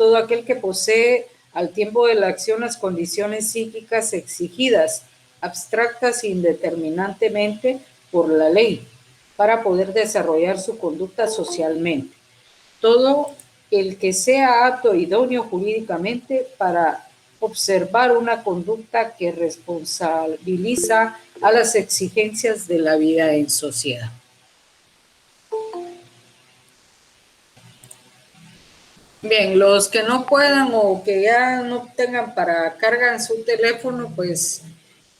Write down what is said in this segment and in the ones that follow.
todo aquel que posee al tiempo de la acción las condiciones psíquicas exigidas, abstractas e indeterminantemente por la ley, para poder desarrollar su conducta socialmente. Todo el que sea apto e idóneo jurídicamente para observar una conducta que responsabiliza a las exigencias de la vida en sociedad. Bien, los que no puedan o que ya no tengan para carga en su teléfono, pues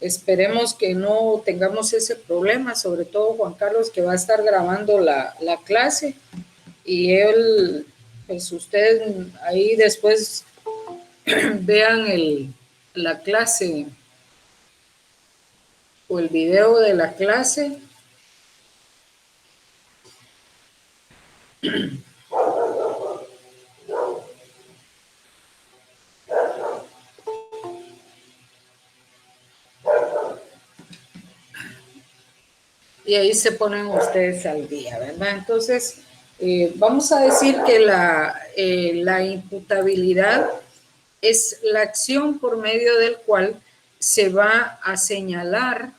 esperemos que no tengamos ese problema, sobre todo Juan Carlos, que va a estar grabando la clase, y él, pues ustedes ahí después vean la clase o el video de la clase. Y ahí se ponen ustedes al día, ¿verdad? Entonces, vamos a decir que la imputabilidad es la acción por medio del cual se va a señalar,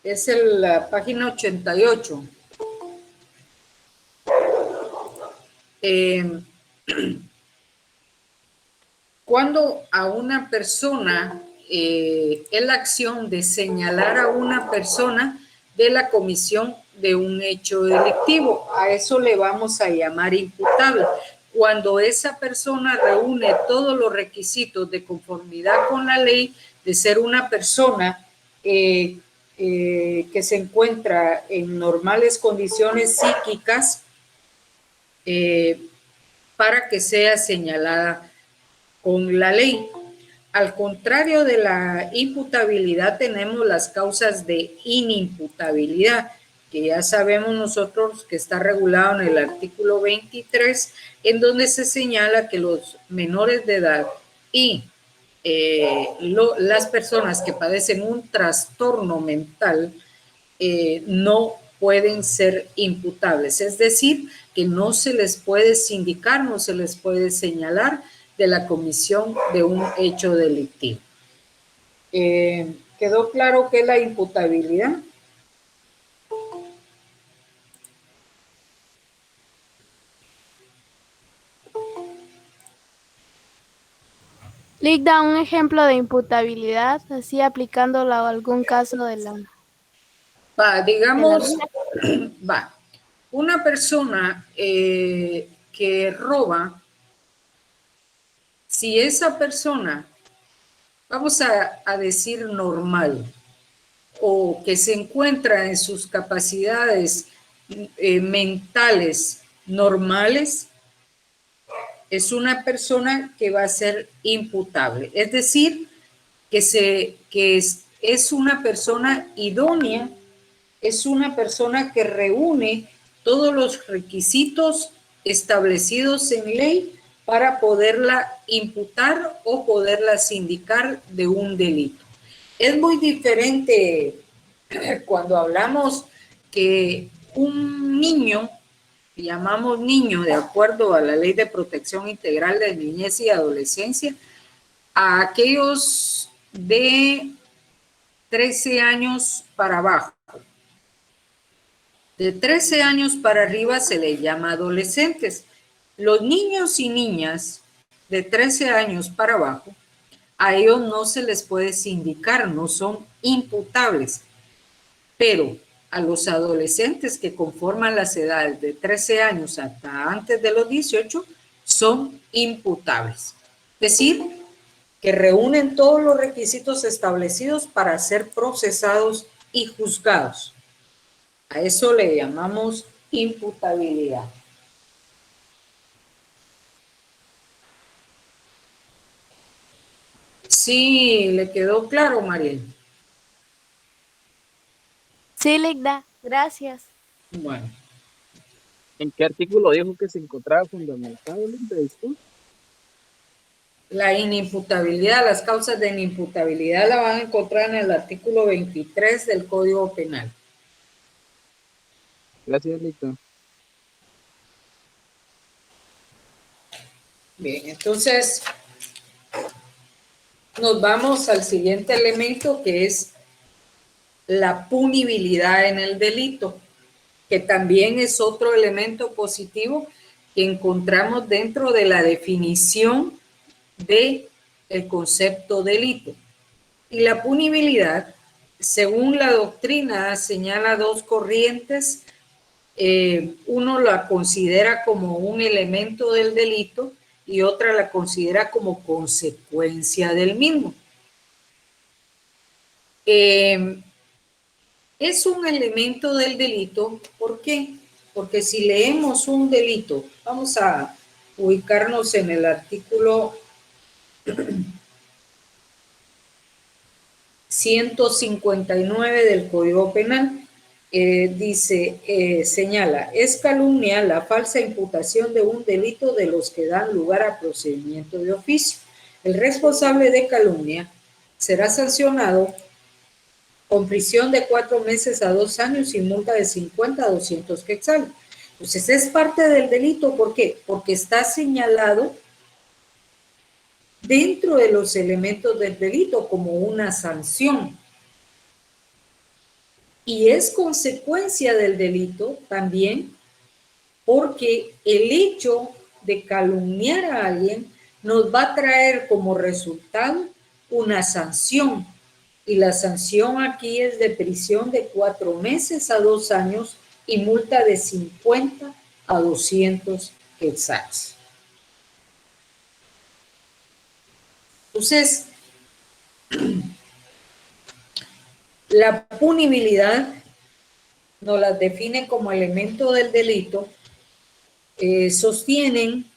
es la página 88. Cuando a una persona, es la acción de señalar a una persona de la comisión de un hecho delictivo, a eso le vamos a llamar imputable. Cuando esa persona reúne todos los requisitos de conformidad con la ley, de ser una persona que se encuentra en normales condiciones psíquicas, para que sea señalada con la ley. Al contrario de la imputabilidad, tenemos las causas de inimputabilidad, que ya sabemos nosotros que está regulado en el artículo 23, en donde se señala que los menores de edad y las personas que padecen un trastorno mental no pueden ser imputables, es decir, que no se les puede sindicar, no se les puede señalar de la comisión de un hecho delictivo. ¿Quedó claro qué es la imputabilidad? Lic, da un ejemplo de imputabilidad, así aplicándolo a algún caso de la... Digamos, una persona que roba, si esa persona, vamos a decir normal, o que se encuentra en sus capacidades mentales normales, es una persona que va a ser imputable. Es decir, que es una persona idónea, es una persona que reúne todos los requisitos establecidos en ley para poderla imputar o poderla sindicar de un delito. Es muy diferente cuando hablamos que un niño, llamamos niño de acuerdo a la Ley de Protección Integral de Niñez y Adolescencia, a aquellos de 13 años para abajo. De 13 años para arriba se les llama adolescentes. Los niños y niñas de 13 años para abajo, a ellos no se les puede sindicar, no son imputables. Pero a los adolescentes que conforman las edades de 13 años hasta antes de los 18 son imputables. Es decir, que reúnen todos los requisitos establecidos para ser procesados y juzgados. A eso le llamamos imputabilidad. Sí, ¿le quedó claro, Mariel? Sí, Ligda, gracias. Bueno. ¿En qué artículo dijo que se encontraba fundamentado el esto? La inimputabilidad, las causas de inimputabilidad la van a encontrar en el artículo 23 del Código Penal. Gracias, Lito. Bien, entonces nos vamos al siguiente elemento que es la punibilidad en el delito, que también es otro elemento positivo que encontramos dentro de la definición de el concepto delito. Y la punibilidad, según la doctrina, señala dos corrientes. Uno la considera como un elemento del delito y otra la considera como consecuencia del mismo. Es un elemento del delito, ¿por qué? Porque si leemos un delito, vamos a ubicarnos en el artículo 159 del Código Penal. Señala, es calumnia la falsa imputación de un delito de los que dan lugar a procedimiento de oficio. El responsable de calumnia será sancionado con prisión de 4 meses a 2 años y multa de 50 a 200 quetzales. Entonces es parte del delito, ¿por qué? Porque está señalado dentro de los elementos del delito como una sanción. Y es consecuencia del delito también porque el hecho de calumniar a alguien nos va a traer como resultado una sanción. Y la sanción aquí es de prisión de 4 meses a 2 años y multa de 50 a 200 quetzales. Entonces, la punibilidad nos la define como elemento del delito. Sostienen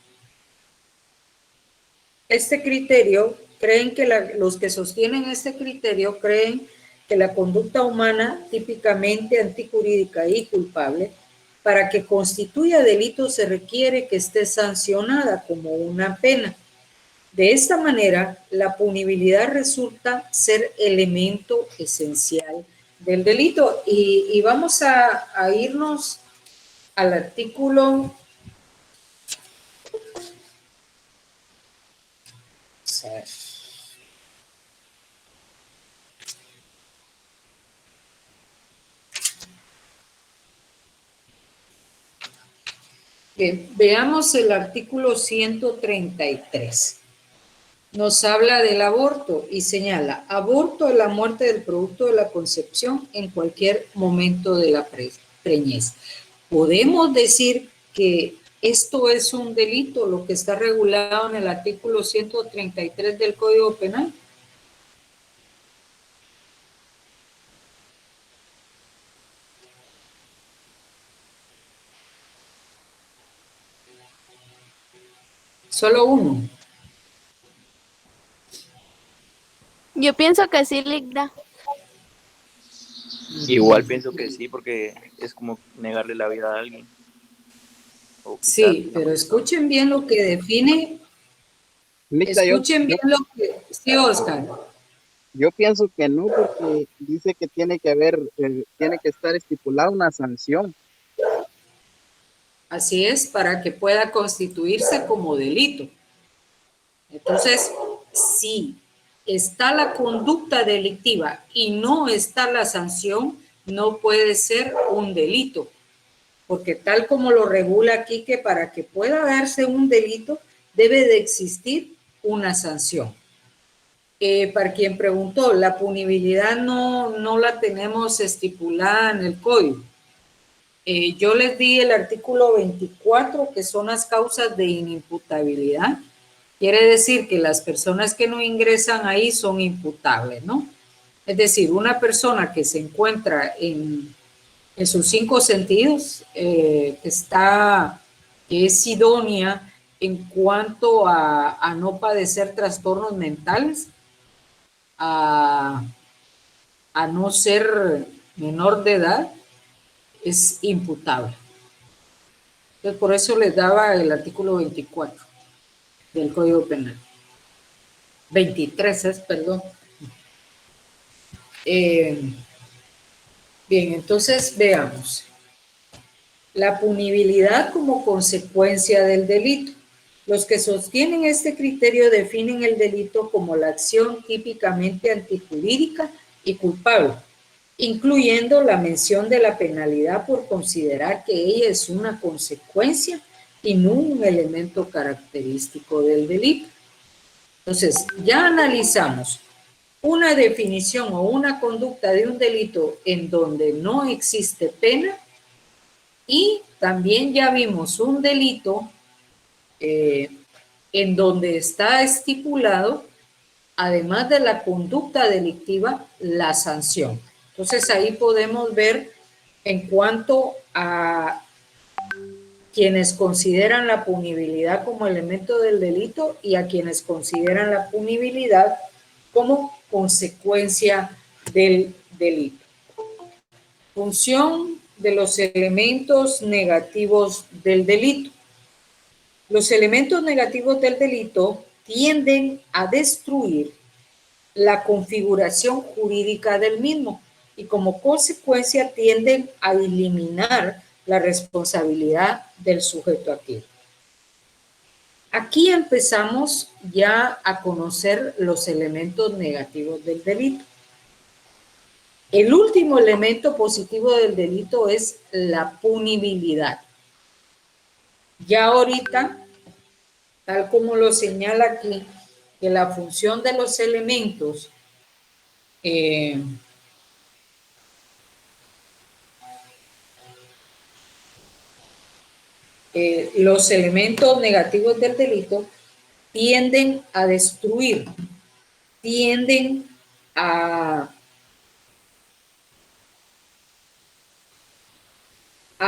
este criterio, creen que los que sostienen este criterio creen que la conducta humana típicamente antijurídica y culpable, para que constituya delito se requiere que esté sancionada como una pena. De esta manera, la punibilidad resulta ser elemento esencial del delito. Y vamos a irnos al artículo. Bien, veamos el artículo 133. Nos habla del aborto y señala, aborto es la muerte del producto de la concepción en cualquier momento de la preñez. Podemos decir que esto es un delito, lo que está regulado en el artículo 133 del Código Penal. Solo uno. Yo pienso que sí, Ligda. Igual pienso que sí, porque es como negarle la vida a alguien. O Sí, quitarle la pero vida. escuchen bien lo que define. Licta, Escuchen bien lo que... Sí, Oscar. yo pienso que no, porque dice que tiene que haber, tiene que estar estipulada una sanción. Así es, para que pueda constituirse como delito. Entonces, si está la conducta delictiva y no está la sanción, no puede ser un delito. Porque tal como lo regula aquí, que para que pueda darse un delito, debe de existir una sanción. Para quien preguntó, la punibilidad no la tenemos estipulada en el código. Yo les di el artículo 24, que son las causas de inimputabilidad. Quiere decir que las personas que no ingresan ahí son imputables, ¿no? Es decir, una persona que se encuentra en sus 5 sentidos, que es idónea en cuanto a no padecer trastornos mentales, a no ser menor de edad, es imputable. Entonces, por eso les daba el artículo 24 del Código Penal. 23 es, perdón. Bien, entonces veamos. la punibilidad como consecuencia del delito. Los que sostienen este criterio definen el delito como la acción típicamente antijurídica y culpable, incluyendo la mención de la penalidad por considerar que ella es una consecuencia y no un elemento característico del delito. Entonces, ya analizamos una definición o una conducta de un delito en donde no existe pena y también ya vimos un delito en donde está estipulado, además de la conducta delictiva, la sanción. Entonces ahí podemos ver en cuanto a quienes consideran la punibilidad como elemento del delito y a quienes consideran la punibilidad como consecuencia del delito. Función de los elementos negativos del delito. Los elementos negativos del delito tienden a destruir la configuración jurídica del mismo y como consecuencia tienden a eliminar la responsabilidad del sujeto activo. Aquí empezamos ya a conocer los elementos negativos del delito. El último elemento positivo del delito es la punibilidad. Ya ahorita, tal como lo señala aquí, que la función de los elementos los elementos negativos del delito tienden a destruir, tienden a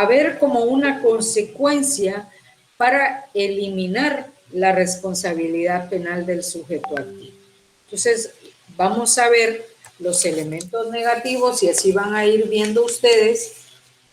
ver como una consecuencia para eliminar la responsabilidad penal del sujeto activo. Entonces, vamos a ver los elementos negativos y así van a ir viendo ustedes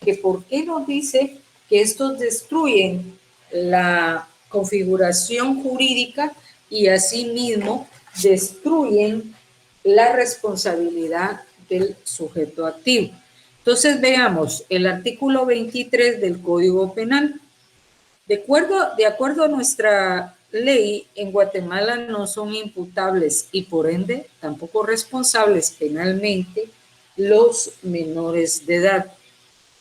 que por qué nos dice que estos destruyen la configuración jurídica y asimismo destruyen la responsabilidad del sujeto activo. Entonces veamos el artículo 23 del Código Penal. De acuerdo a nuestra ley, en Guatemala no son imputables y por ende tampoco responsables penalmente los menores de edad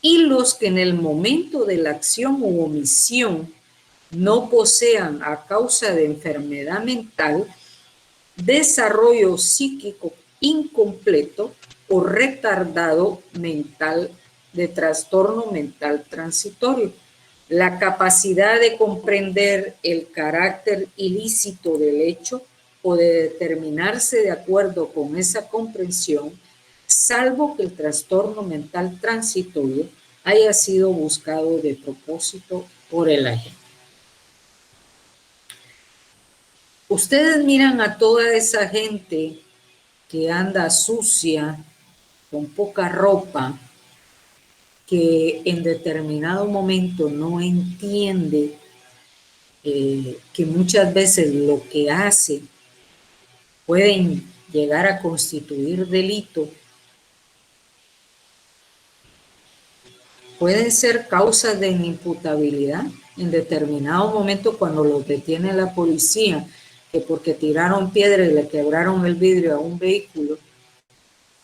y los que en el momento de la acción u omisión no posean a causa de enfermedad mental, desarrollo psíquico incompleto o retardado mental de trastorno mental transitorio. La capacidad de comprender el carácter ilícito del hecho o de determinarse de acuerdo con esa comprensión, salvo que el trastorno mental transitorio haya sido buscado de propósito por el agente. Ustedes miran a toda esa gente que anda sucia, con poca ropa, que en determinado momento no entiende que muchas veces lo que hace pueden llegar a constituir delito, pueden ser causas de inimputabilidad en determinado momento cuando los detiene la policía, que porque tiraron piedra y le quebraron el vidrio a un vehículo,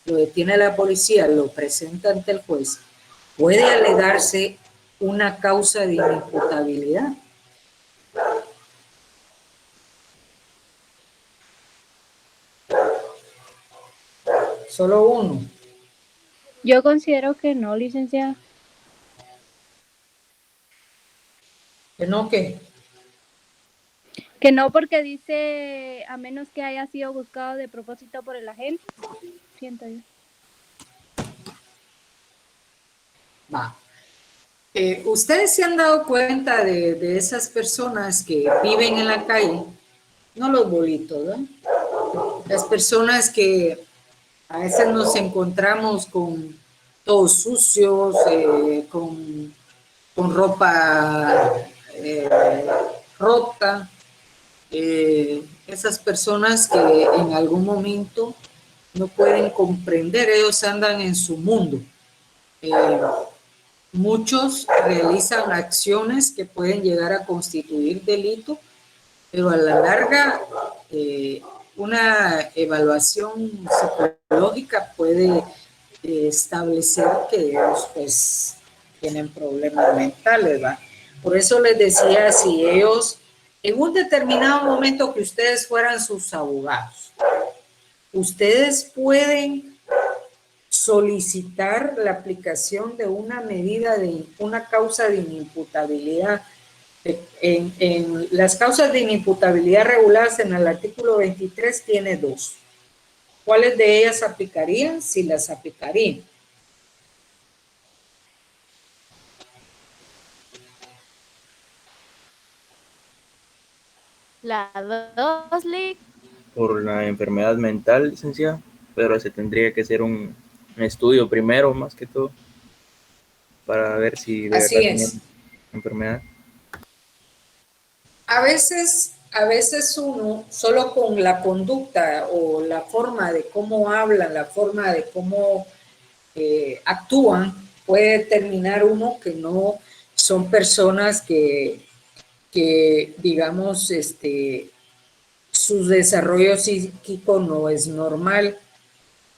lo detiene la policía, lo presenta ante el juez, puede alegarse una causa de inimputabilidad. Solo uno. Yo considero que no, licenciada. ¿Que no qué? Que no, porque dice a menos que haya sido buscado de propósito por el agente. Siento yo. Va. Ustedes se han dado cuenta de esas personas que viven en la calle, no los bolitos, ¿verdad? Las personas que a veces nos encontramos con todos sucios, con ropa rota, esas personas que en algún momento no pueden comprender, ellos andan en su mundo. muchos realizan acciones que pueden llegar a constituir delito, pero a la larga una evaluación psicológica puede establecer que ellos pues tienen problemas mentales, ¿va? Por eso les decía, si ellos en un determinado momento que ustedes fueran sus abogados, ustedes pueden solicitar la aplicación de una medida de una causa de inimputabilidad. En las causas de inimputabilidad reguladas en el artículo 23 tiene dos. ¿Cuáles de ellas aplicarían? Si las aplicarían. La 2, Lick. Por la enfermedad mental, licenciada, pero se tendría que hacer un estudio primero, más que todo, para ver si de Así verdad tenía es. enfermedad. A veces uno, solo con la conducta o la forma de cómo hablan, la forma de cómo actúan, puede determinar uno que no son personas que digamos, su desarrollo psíquico no es normal.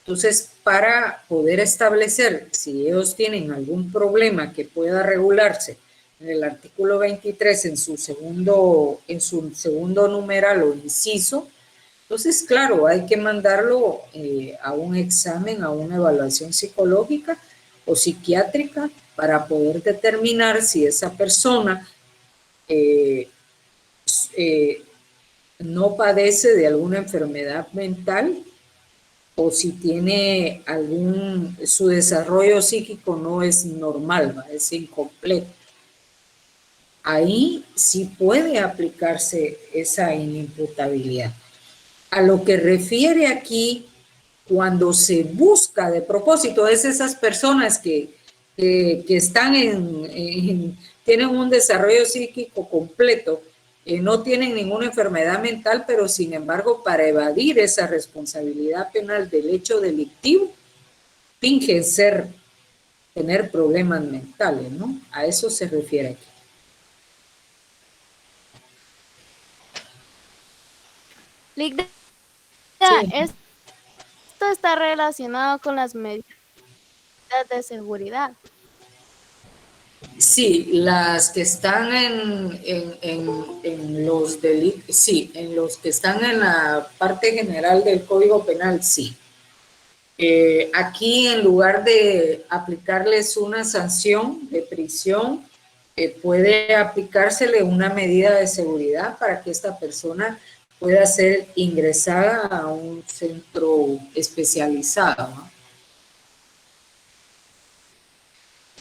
Entonces, para poder establecer si ellos tienen algún problema que pueda regularse en el artículo 23 en su segundo numeral o inciso, entonces, claro, hay que mandarlo a un examen, a una evaluación psicológica o psiquiátrica para poder determinar si esa persona eh, eh, no padece de alguna enfermedad mental o si tiene su desarrollo psíquico no es normal, ¿va? Es incompleto. Ahí sí puede aplicarse esa inimputabilidad. A lo que refiere aquí, cuando se busca de propósito, es esas personas que están tienen un desarrollo psíquico completo, no tienen ninguna enfermedad mental, pero sin embargo, para evadir esa responsabilidad penal del hecho delictivo, fingen tener problemas mentales, ¿no? A eso se refiere aquí. Lick, Sí. esto está relacionado con las medidas de seguridad. Sí, las que están en los delitos, sí, en los que están en la parte general del Código Penal, sí. Aquí, en lugar de aplicarles una sanción de prisión, puede aplicársele una medida de seguridad para que esta persona pueda ser ingresada a un centro especializado, ¿no?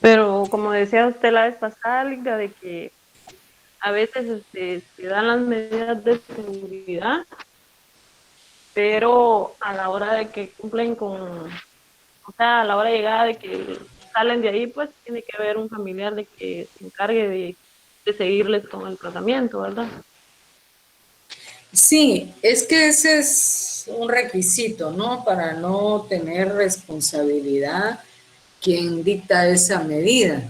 Pero como decía usted la vez pasada, Liga, de que a veces se dan las medidas de seguridad, pero a la hora de que cumplen o sea, a la hora de llegada de que salen de ahí, pues tiene que haber un familiar de que se encargue de seguirles con el tratamiento, ¿verdad? Sí, es que ese es un requisito, ¿no? Para no tener responsabilidad quien dicta esa medida.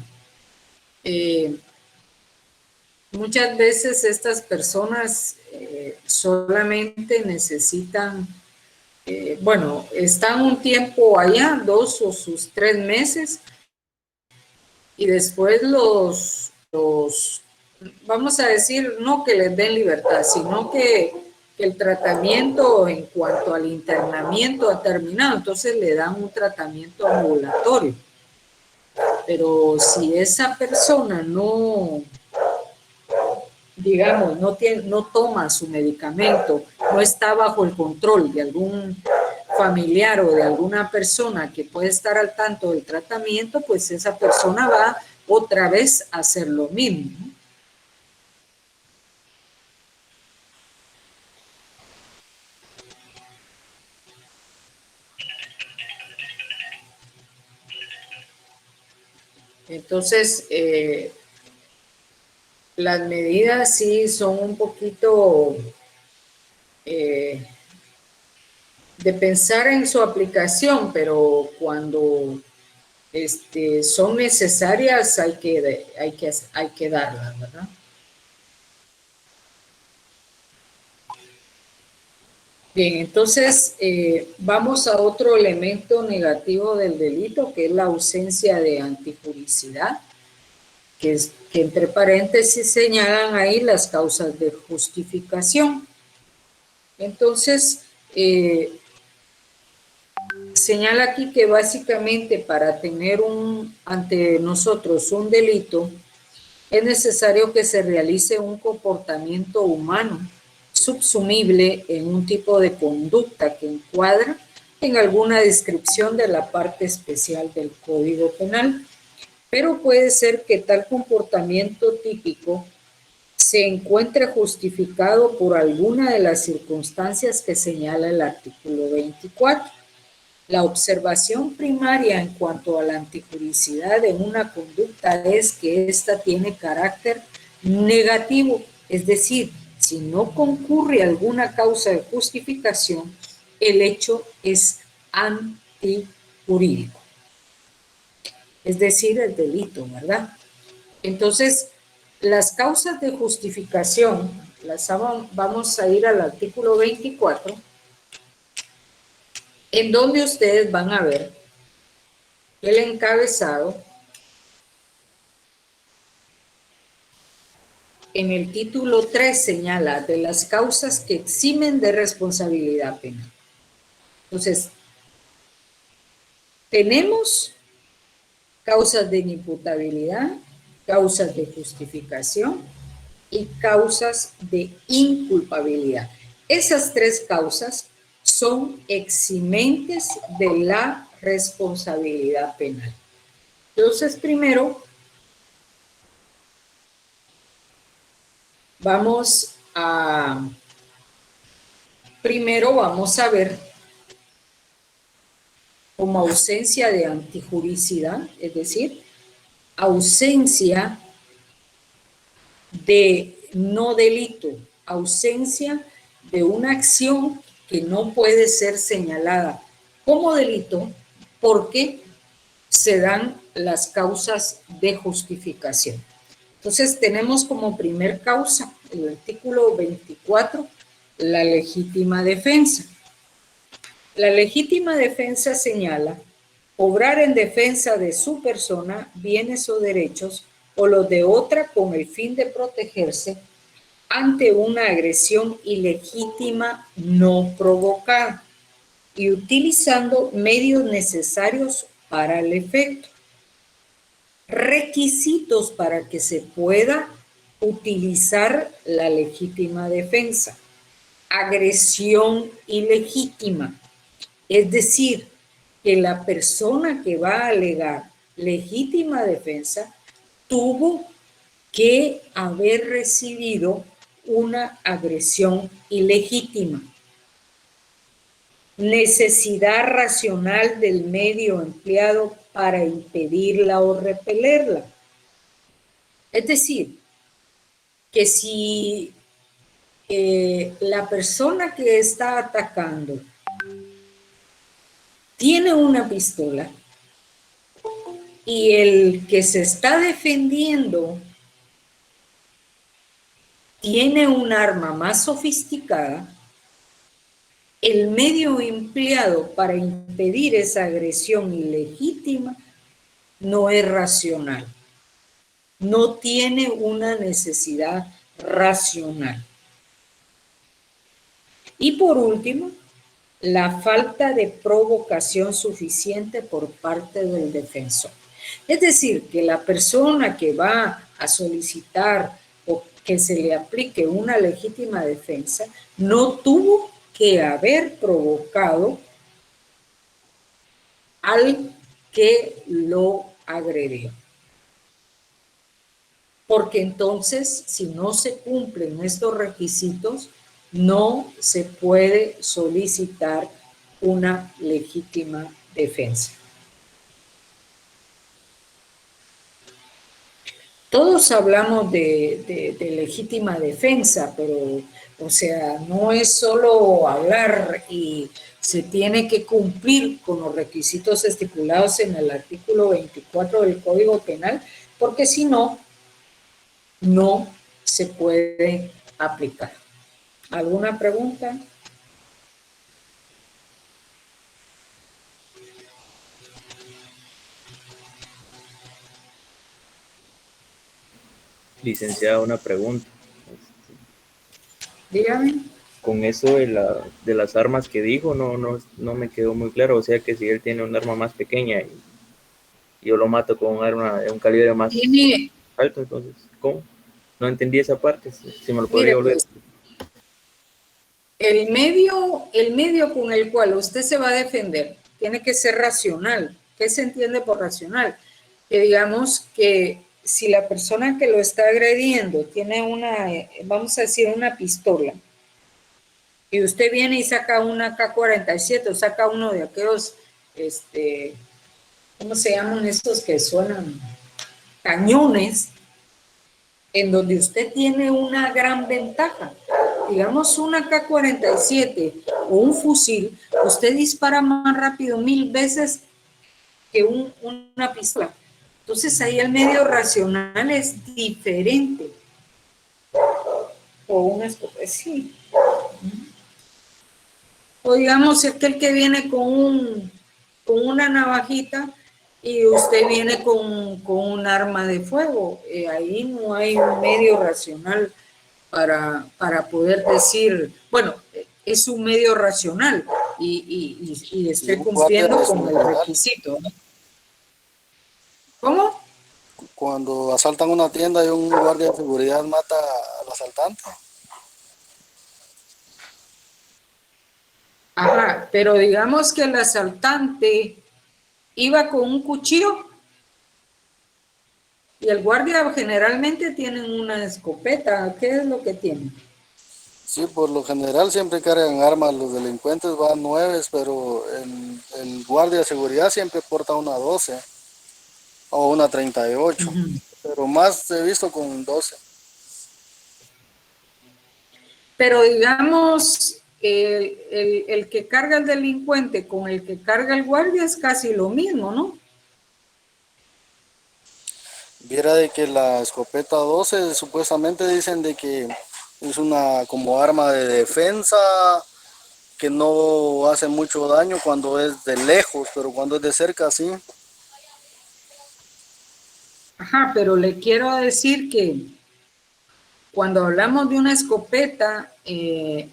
Muchas veces estas personas solamente necesitan, bueno, están un tiempo allá, 2 o sus 3 meses, y después vamos a decir, no que les den libertad, sino que el tratamiento en cuanto al internamiento ha terminado, entonces le dan un tratamiento ambulatorio. Pero si esa persona no, digamos, no toma su medicamento, no está bajo el control de algún familiar o de alguna persona que puede estar al tanto del tratamiento, pues esa persona va otra vez a hacer lo mismo. Entonces, las medidas sí son un poquito de pensar en su aplicación, pero cuando son necesarias, hay que darlas, ¿verdad? Bien, entonces vamos a otro elemento negativo del delito, que es la ausencia de antijuricidad, que entre paréntesis señalan ahí las causas de justificación. Entonces, señala aquí que básicamente para tener ante nosotros un delito, es necesario que se realice un comportamiento humano subsumible en un tipo de conducta que encuadra en alguna descripción de la parte especial del Código Penal. Pero puede ser que tal comportamiento típico se encuentre justificado por alguna de las circunstancias que señala el artículo 24. La observación primaria en cuanto a la antijuricidad de una conducta es que ésta tiene carácter negativo, es decir, si no concurre alguna causa de justificación, el hecho es antijurídico, es decir, el delito, ¿verdad? Entonces, las causas de justificación, vamos a ir al artículo 24, en donde ustedes van a ver el encabezado en el título 3 señala de las causas que eximen de responsabilidad penal. Entonces, tenemos causas de inimputabilidad, causas de justificación y causas de inculpabilidad. Esas tres causas son eximentes de la responsabilidad penal. Entonces, primero vamos a ver como ausencia de antijuricidad, es decir, ausencia de no delito, ausencia de una acción que no puede ser señalada como delito porque se dan las causas de justificación. Entonces tenemos como primer causa, el artículo 24, la legítima defensa. La legítima defensa señala obrar en defensa de su persona, bienes o derechos o los de otra con el fin de protegerse ante una agresión ilegítima no provocada y utilizando medios necesarios para el efecto. Requisitos para que se pueda utilizar la legítima defensa. Agresión ilegítima, es decir, que la persona que va a alegar legítima defensa tuvo que haber recibido una agresión ilegítima. Necesidad racional del medio empleado para impedirla o repelerla. Es decir, que si la persona que está atacando tiene una pistola y el que se está defendiendo tiene un arma más sofisticada, el medio empleado para impedir esa agresión ilegítima no es racional, no tiene una necesidad racional. Y por último, la falta de provocación suficiente por parte del defensor. Es decir, que la persona que va a solicitar o que se le aplique una legítima defensa no tuvo que haber provocado al que lo agredió. Porque entonces, si no se cumplen estos requisitos, no se puede solicitar una legítima defensa. todos hablamos de legítima defensa, pero, o sea, no es solo hablar y se tiene que cumplir con los requisitos estipulados en el artículo 24 del Código Penal, porque si no, no se puede aplicar. ¿Alguna pregunta? Licenciada, una pregunta. Dígame. Con eso de las armas que dijo, no me quedó muy claro. O sea que si él tiene un arma más pequeña y yo lo mato con un arma de un calibre más Tiene, alto, entonces, ¿cómo? No entendí esa parte, si me lo mire, podría volver. pues, el medio con el cual usted se va a defender tiene que ser racional. ¿Qué se entiende por racional? Que digamos que si la persona que lo está agrediendo tiene una, vamos a decir, una pistola, y usted viene y saca una K-47 o saca uno de aquellos, ¿cómo se llaman estos que suenan? Cañones, en donde usted tiene una gran ventaja. Digamos una K-47 o un fusil, usted dispara más rápido 1000 veces que una pistola. Entonces ahí el medio racional es diferente. O una escopeta, sí. O digamos aquel que viene con una navajita y usted viene con un arma de fuego. Ahí no hay un medio racional para poder decir, bueno, es un medio racional y Y esté un guardia cumpliendo de con el seguridad, requisito, ¿no? ¿Cómo? cuando asaltan una tienda y un guardia de seguridad mata al asaltante. Ajá, pero digamos que el asaltante iba con un cuchillo y el guardia generalmente tienen una escopeta. ¿Qué es lo que tienen? Sí, por lo general siempre cargan armas, los delincuentes van 9, pero el guardia de seguridad siempre porta una 12 o una 38, pero más he visto con 12. Pero digamos, el que carga el delincuente con el que carga el guardia es casi lo mismo, ¿no? Viera de que la escopeta 12 supuestamente dicen de que es una como arma de defensa que no hace mucho daño cuando es de lejos, pero cuando es de cerca sí. Ajá, pero le quiero decir que cuando hablamos de una escopeta, en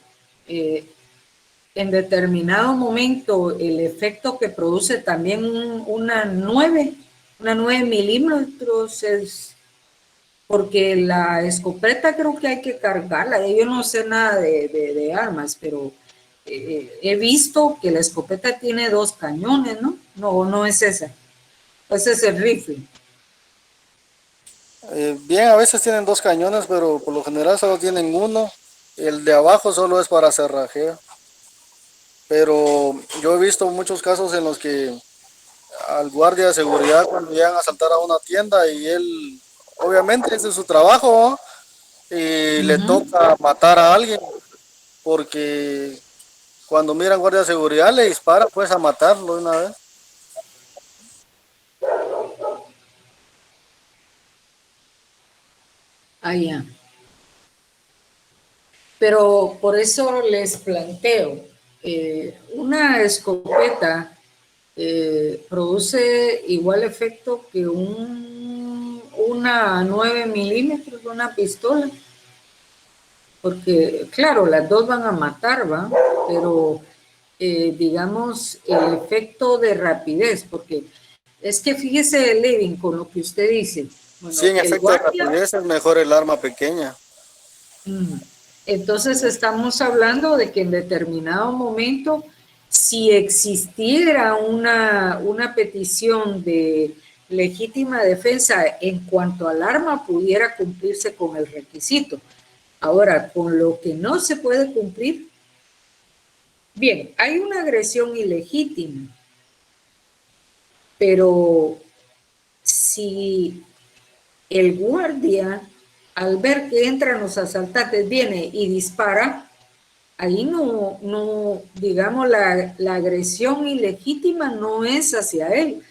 determinado momento el efecto que produce también una 9 milímetros es porque la escopeta creo que hay que cargarla. Yo no sé nada de armas, pero he visto que la escopeta tiene 2 cañones, ¿no? No, no es esa. Ese es el rifle. Bien, a veces tienen 2 cañones, pero por lo general solo tienen uno. El de abajo solo es para cerrajeo. Pero yo he visto muchos casos en los que al guardia de seguridad cuando llegan a asaltar a una tienda y él, obviamente ese es su trabajo, ¿no? Y le toca matar a alguien porque cuando miran guardia de seguridad le dispara pues a matarlo de una vez. Ah, ya. Pero por eso les planteo, una escopeta produce igual efecto que una 9 milímetros, una pistola, porque claro, las dos van a matar, ¿va? Pero digamos, el efecto de rapidez, porque es que fíjese, Levin, con lo que usted dice, Sí, bueno, en el efecto de guardia. rapidez es mejor el arma pequeña. Entonces estamos hablando de que en determinado momento, si existiera una petición de legítima defensa en cuanto al arma, pudiera cumplirse con el requisito. Ahora, con lo que no se puede cumplir, bien, hay una agresión ilegítima, pero si el guardia, al ver que entran los asaltantes, viene y dispara, ahí no digamos, la agresión ilegítima no es hacia él,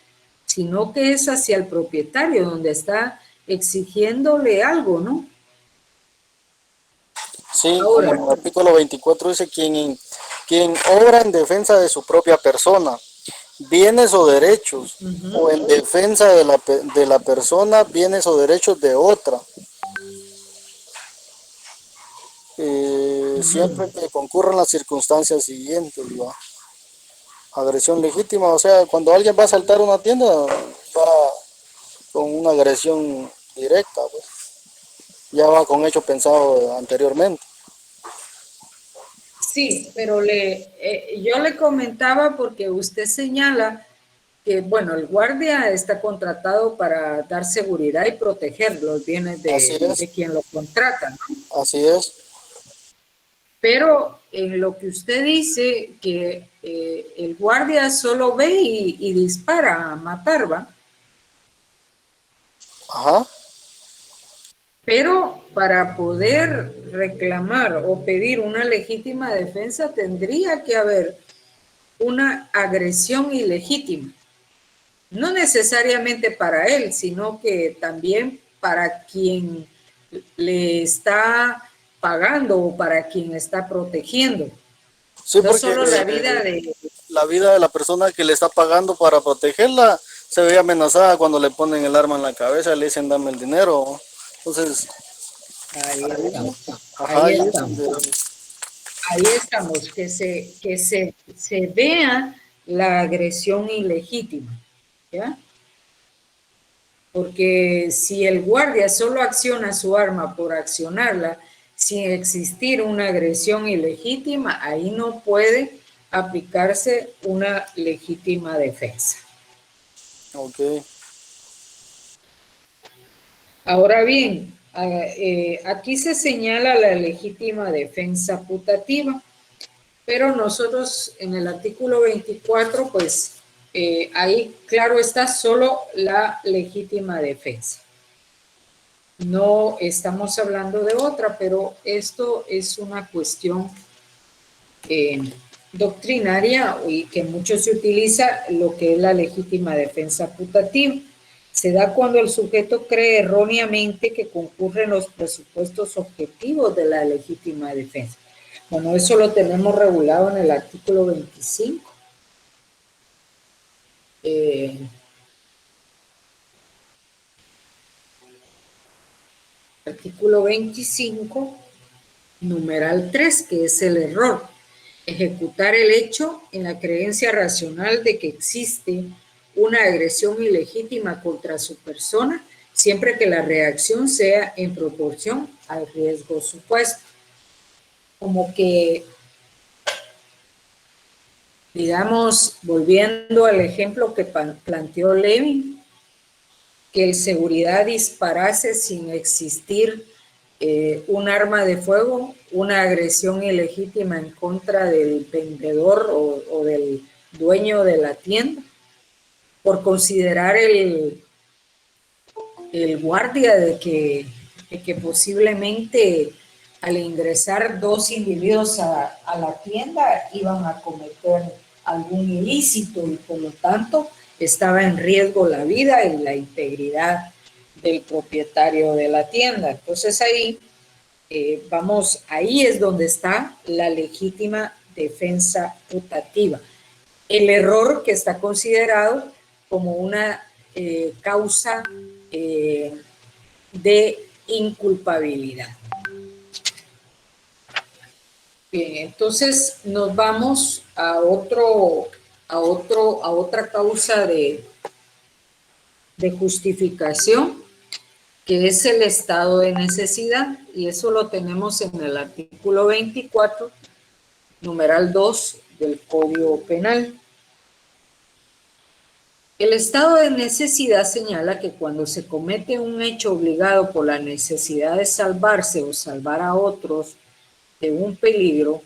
sino que es hacia el propietario, donde está exigiéndole algo, ¿no? Sí, Ahora, como el artículo 24 dice, quien obra en defensa de su propia persona, bienes o derechos, o en defensa de la persona, bienes o derechos de otra, siempre que concurran las circunstancias siguientes, ¿va? Agresión legítima, o sea, cuando alguien va a asaltar una tienda, va con una agresión directa, pues, ya va con hecho pensado anteriormente. sí, pero yo le comentaba porque usted señala que, bueno, el guardia está contratado para dar seguridad y proteger los bienes Así es, de quien lo contrata, ¿no? así es. Pero en lo que usted dice que el guardia solo ve y dispara a matar, ¿va? Ajá. Pero para poder reclamar o pedir una legítima defensa tendría que haber una agresión ilegítima. No necesariamente para él, sino que también para quien le está pagando o para quien está protegiendo. Sí, No porque solo la vida de... la vida de la persona que le está pagando para protegerla se ve amenazada cuando le ponen el arma en la cabeza y le dicen dame el dinero. Entonces, Ahí estamos, ajá, ahí estamos. Ahí estamos, que se vea la agresión ilegítima, ¿ya? Porque si el guardia solo acciona su arma por accionarla sin existir una agresión ilegítima, ahí no puede aplicarse una legítima defensa. ok. Ahora bien, aquí se señala la legítima defensa putativa, pero nosotros en el artículo 24, pues ahí claro está solo la legítima defensa. No estamos hablando de otra, pero esto es una cuestión doctrinaria y que mucho se utiliza lo que es la legítima defensa putativa. Se da cuando el sujeto cree erróneamente que concurren los presupuestos objetivos de la legítima defensa. Bueno, eso lo tenemos regulado en el artículo 25. Artículo 25, numeral 3, que es el error. Ejecutar el hecho en la creencia racional de que existe una agresión ilegítima contra su persona, siempre que la reacción sea en proporción al riesgo supuesto. Como que, digamos, volviendo al ejemplo que planteó Levin, que el seguridad disparase sin existir un arma de fuego, una agresión ilegítima en contra del vendedor o del dueño de la tienda, por considerar el guardia de que posiblemente al ingresar dos individuos a la tienda iban a cometer algún ilícito y por lo tanto estaba en riesgo la vida y la integridad del propietario de la tienda. Entonces ahí ahí es donde está la legítima defensa putativa. El error que está considerado como una causa de inculpabilidad. Bien, entonces nos vamos a otra causa de justificación, que es el estado de necesidad, y eso lo tenemos en el artículo 24, numeral 2 del Código Penal. El estado de necesidad señala que cuando se comete un hecho obligado por la necesidad de salvarse o salvar a otros de un peligro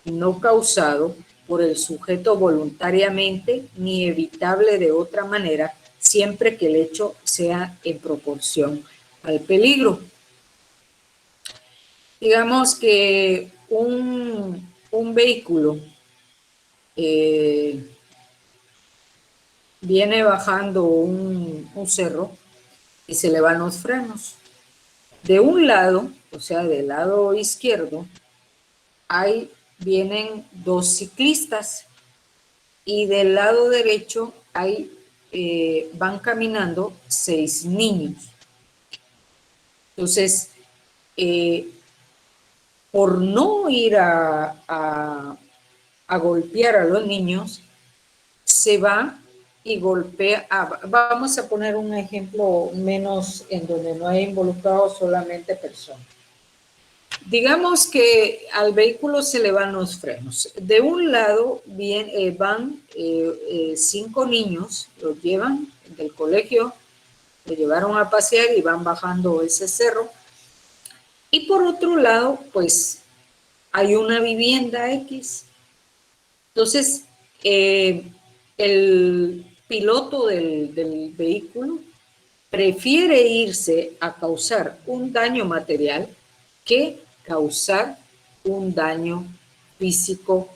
no causado por el sujeto voluntariamente ni evitable de otra manera, siempre que el hecho sea en proporción al peligro. Digamos que un vehículo viene bajando un cerro y se le van los frenos. De un lado, o sea, del lado izquierdo, vienen dos ciclistas y del lado derecho van caminando 6 niños. Entonces, por no ir a golpear a los niños, se va y golpea. Vamos a poner un ejemplo menos en donde no hay involucrado solamente personas. Digamos que al vehículo se le van los frenos. De un lado van 5 niños, los llevan del colegio, lo llevaron a pasear y van bajando ese cerro. Y por otro lado, pues hay una vivienda X. Entonces, el piloto del vehículo prefiere irse a causar un daño material que causar un daño físico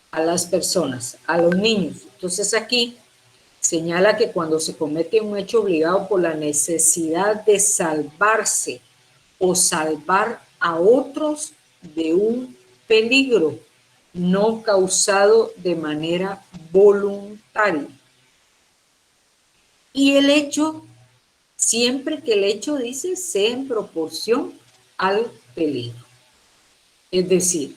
a las personas, a los niños. Entonces aquí señala que cuando se comete un hecho obligado por la necesidad de salvarse o salvar a otros de un peligro no causado de manera voluntaria. Y el hecho, siempre que el hecho dice, sea en proporción al peligro. Es decir,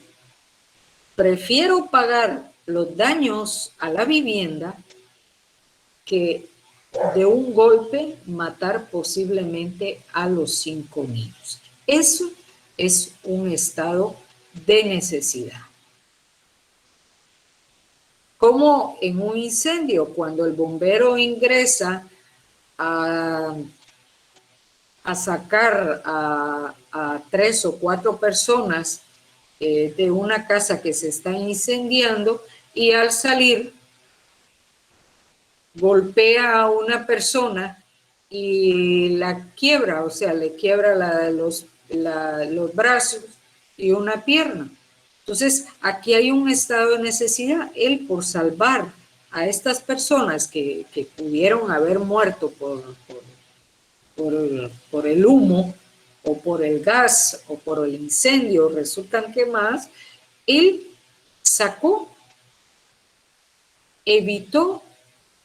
prefiero pagar los daños a la vivienda que de un golpe matar posiblemente a los 5 niños. Eso es un estado de necesidad. Como en un incendio, cuando el bombero ingresa a sacar a 3 o 4 personas de una casa que se está incendiando y al salir golpea a una persona y la quiebra, o sea, le quiebra los brazos y una pierna. Entonces, aquí hay un estado de necesidad. Él, por salvar a estas personas que pudieron haber muerto por el humo o por el gas o por el incendio, resultan quemadas, él evitó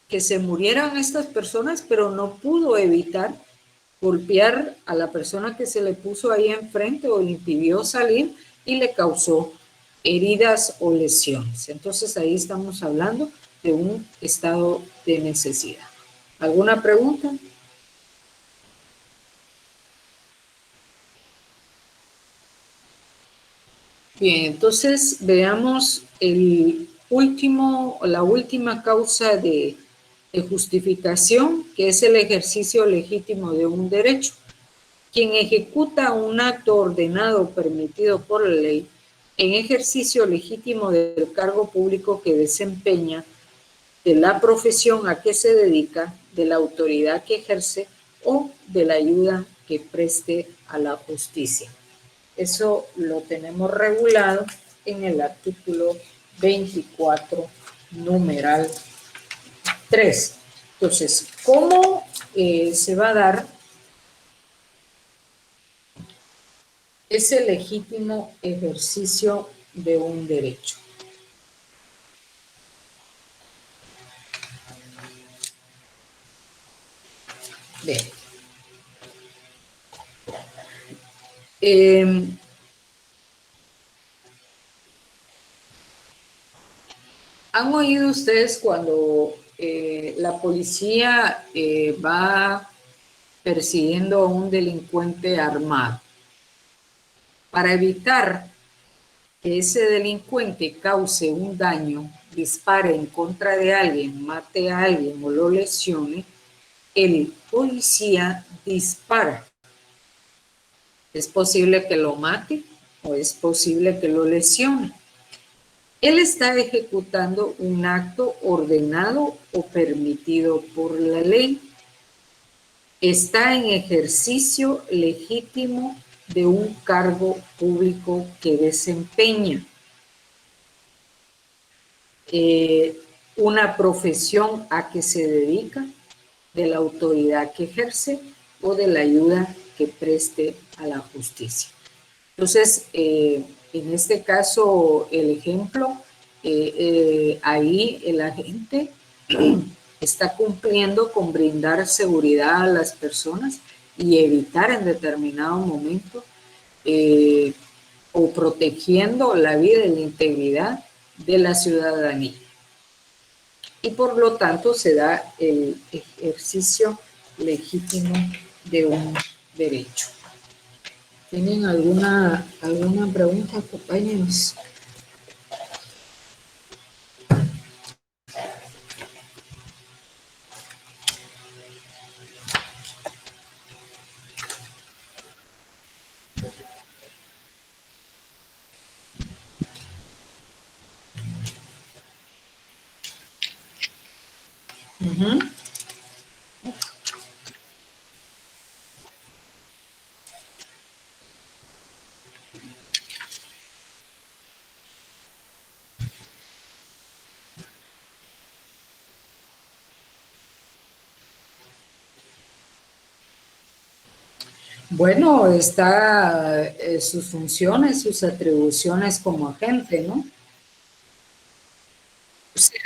que se murieran estas personas, pero no pudo evitar golpear a la persona que se le puso ahí enfrente o le impidió salir y le causó heridas o lesiones. Entonces ahí estamos hablando de un estado de necesidad. ¿Alguna pregunta? Bien, entonces veamos la última causa de justificación, que es el ejercicio legítimo de un derecho. Quien ejecuta un acto ordenado o permitido por la ley en ejercicio legítimo del cargo público que desempeña, de la profesión a que se dedica, de la autoridad que ejerce o de la ayuda que preste a la justicia. Eso lo tenemos regulado en el artículo 24, numeral 3. Entonces, ¿cómo se va a dar ese legítimo ejercicio de un derecho? Bien. ¿Han oído ustedes cuando la policía va persiguiendo a un delincuente armado? Para evitar que ese delincuente cause un daño, dispare en contra de alguien, mate a alguien o lo lesione, el policía dispara. Es posible que lo mate o es posible que lo lesione. Él está ejecutando un acto ordenado o permitido por la ley. está en ejercicio legítimo de un cargo público que desempeña, una profesión a que se dedica, de la autoridad que ejerce o de la ayuda que preste a la justicia. Entonces, en este caso, el ejemplo, ahí el agente está cumpliendo con brindar seguridad a las personas y evitar en determinado momento o protegiendo la vida y la integridad de la ciudadanía. Y por lo tanto se da el ejercicio legítimo de un derecho. ¿Tienen alguna pregunta, compañeros? Uh-huh. Bueno, está sus funciones, sus atribuciones como agente, ¿no? O sea,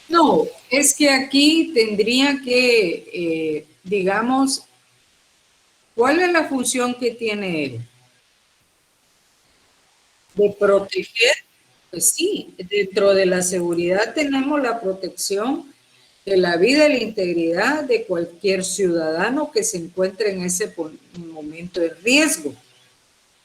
no, es que aquí tendría que, digamos, ¿cuál es la función que tiene él? De proteger, pues sí, dentro de la seguridad tenemos la protección de la vida y la integridad de cualquier ciudadano que se encuentre en ese momento de riesgo.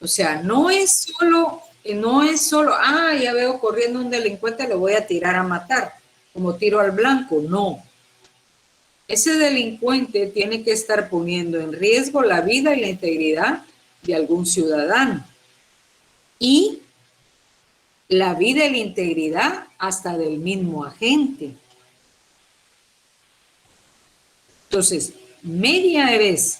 O sea, no es solo, ya veo corriendo un delincuente, lo voy a tirar a matar, como tiro al blanco, no. Ese delincuente tiene que estar poniendo en riesgo la vida y la integridad de algún ciudadano. Y la vida y la integridad hasta del mismo agente. Entonces, media vez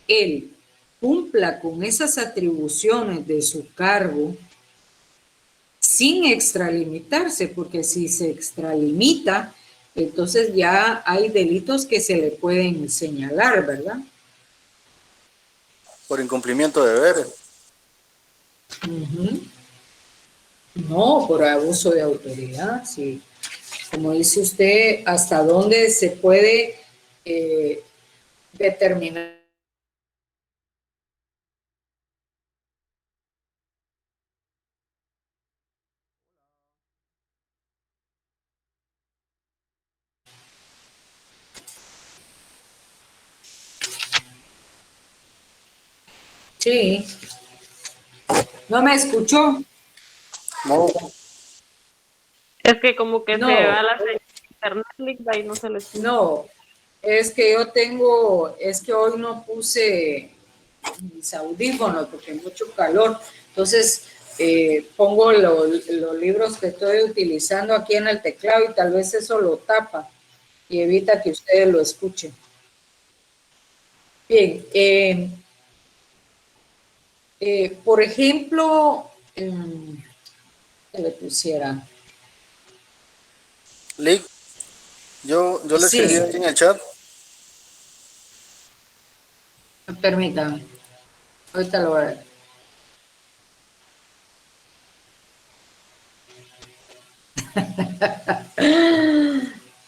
él cumpla con esas atribuciones de su cargo sin extralimitarse, porque si se extralimita, entonces ya hay delitos que se le pueden señalar, ¿verdad? Por incumplimiento de deberes. Uh-huh. No, por abuso de autoridad, sí. Como dice usted, hasta dónde se puede determinar. Sí. ¿No me escuchó? No, Es que como que No. se va la señal de internet, Ligda, y no se le escucha. No, es que hoy no puse mis audífonos porque hay mucho calor. Entonces, pongo los libros que estoy utilizando aquí en el teclado y tal vez eso lo tapa y evita que ustedes lo escuchen. Bien, por ejemplo, que le pusiera. Lick, yo le Sí. escribí ahí en el chat. Permítame, ahorita lo voy a ver.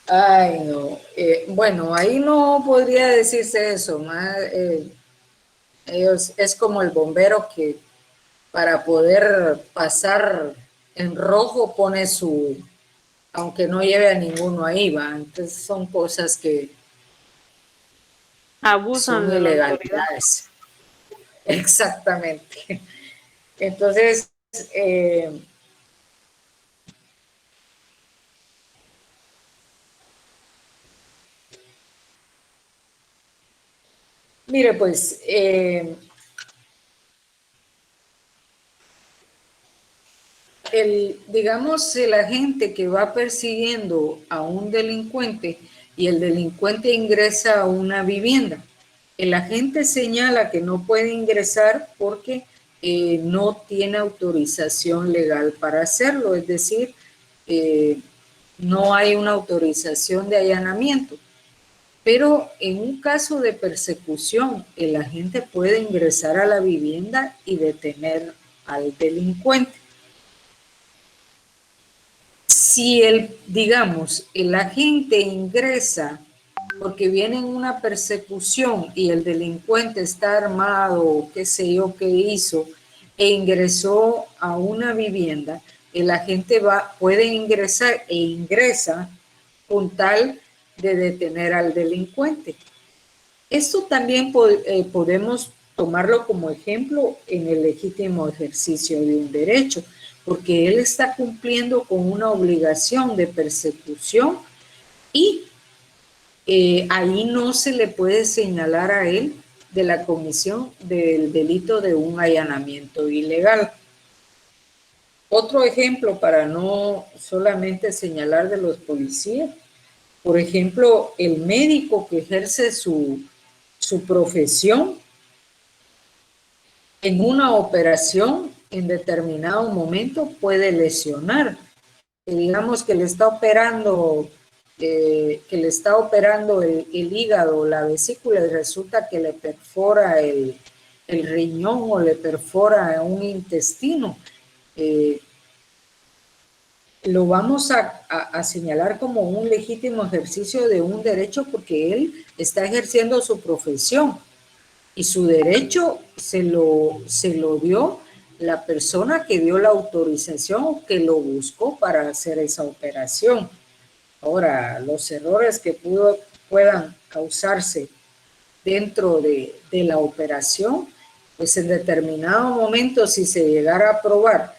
Ay, no. Bueno, ahí no podría decirse eso. Ellos, es como el bombero que para poder pasar en rojo pone aunque no lleve a ninguno ahí, va. Entonces son cosas que Abusan son de la autoridad. ilegalidades. Exactamente. Entonces, Mire, pues, digamos, el agente que va persiguiendo a un delincuente y el delincuente ingresa a una vivienda, el agente señala que no puede ingresar porque no tiene autorización legal para hacerlo, es decir, no hay una autorización de allanamiento. Pero en un caso de persecución, el agente puede ingresar a la vivienda y detener al delincuente. Si digamos, el agente ingresa porque viene en una persecución y el delincuente está armado, o qué sé yo qué hizo, e ingresó a una vivienda, el agente puede ingresar e ingresa con tal de detener al delincuente. Esto también podemos tomarlo como ejemplo en el legítimo ejercicio de un derecho, porque él está cumpliendo con una obligación de persecución y ahí no se le puede señalar a él de la comisión del delito de un allanamiento ilegal. Otro ejemplo para no solamente señalar de los policías, por ejemplo, el médico que ejerce su profesión en una operación en determinado momento puede lesionar. Digamos que le está operando, el hígado, la vesícula, y resulta que le perfora el riñón o le perfora un intestino. Lo vamos a señalar como un legítimo ejercicio de un derecho porque él está ejerciendo su profesión y su derecho se lo dio la persona que dio la autorización o que lo buscó para hacer esa operación. Ahora, los errores que puedan causarse dentro de la operación, pues en determinado momento, si se llegara a probar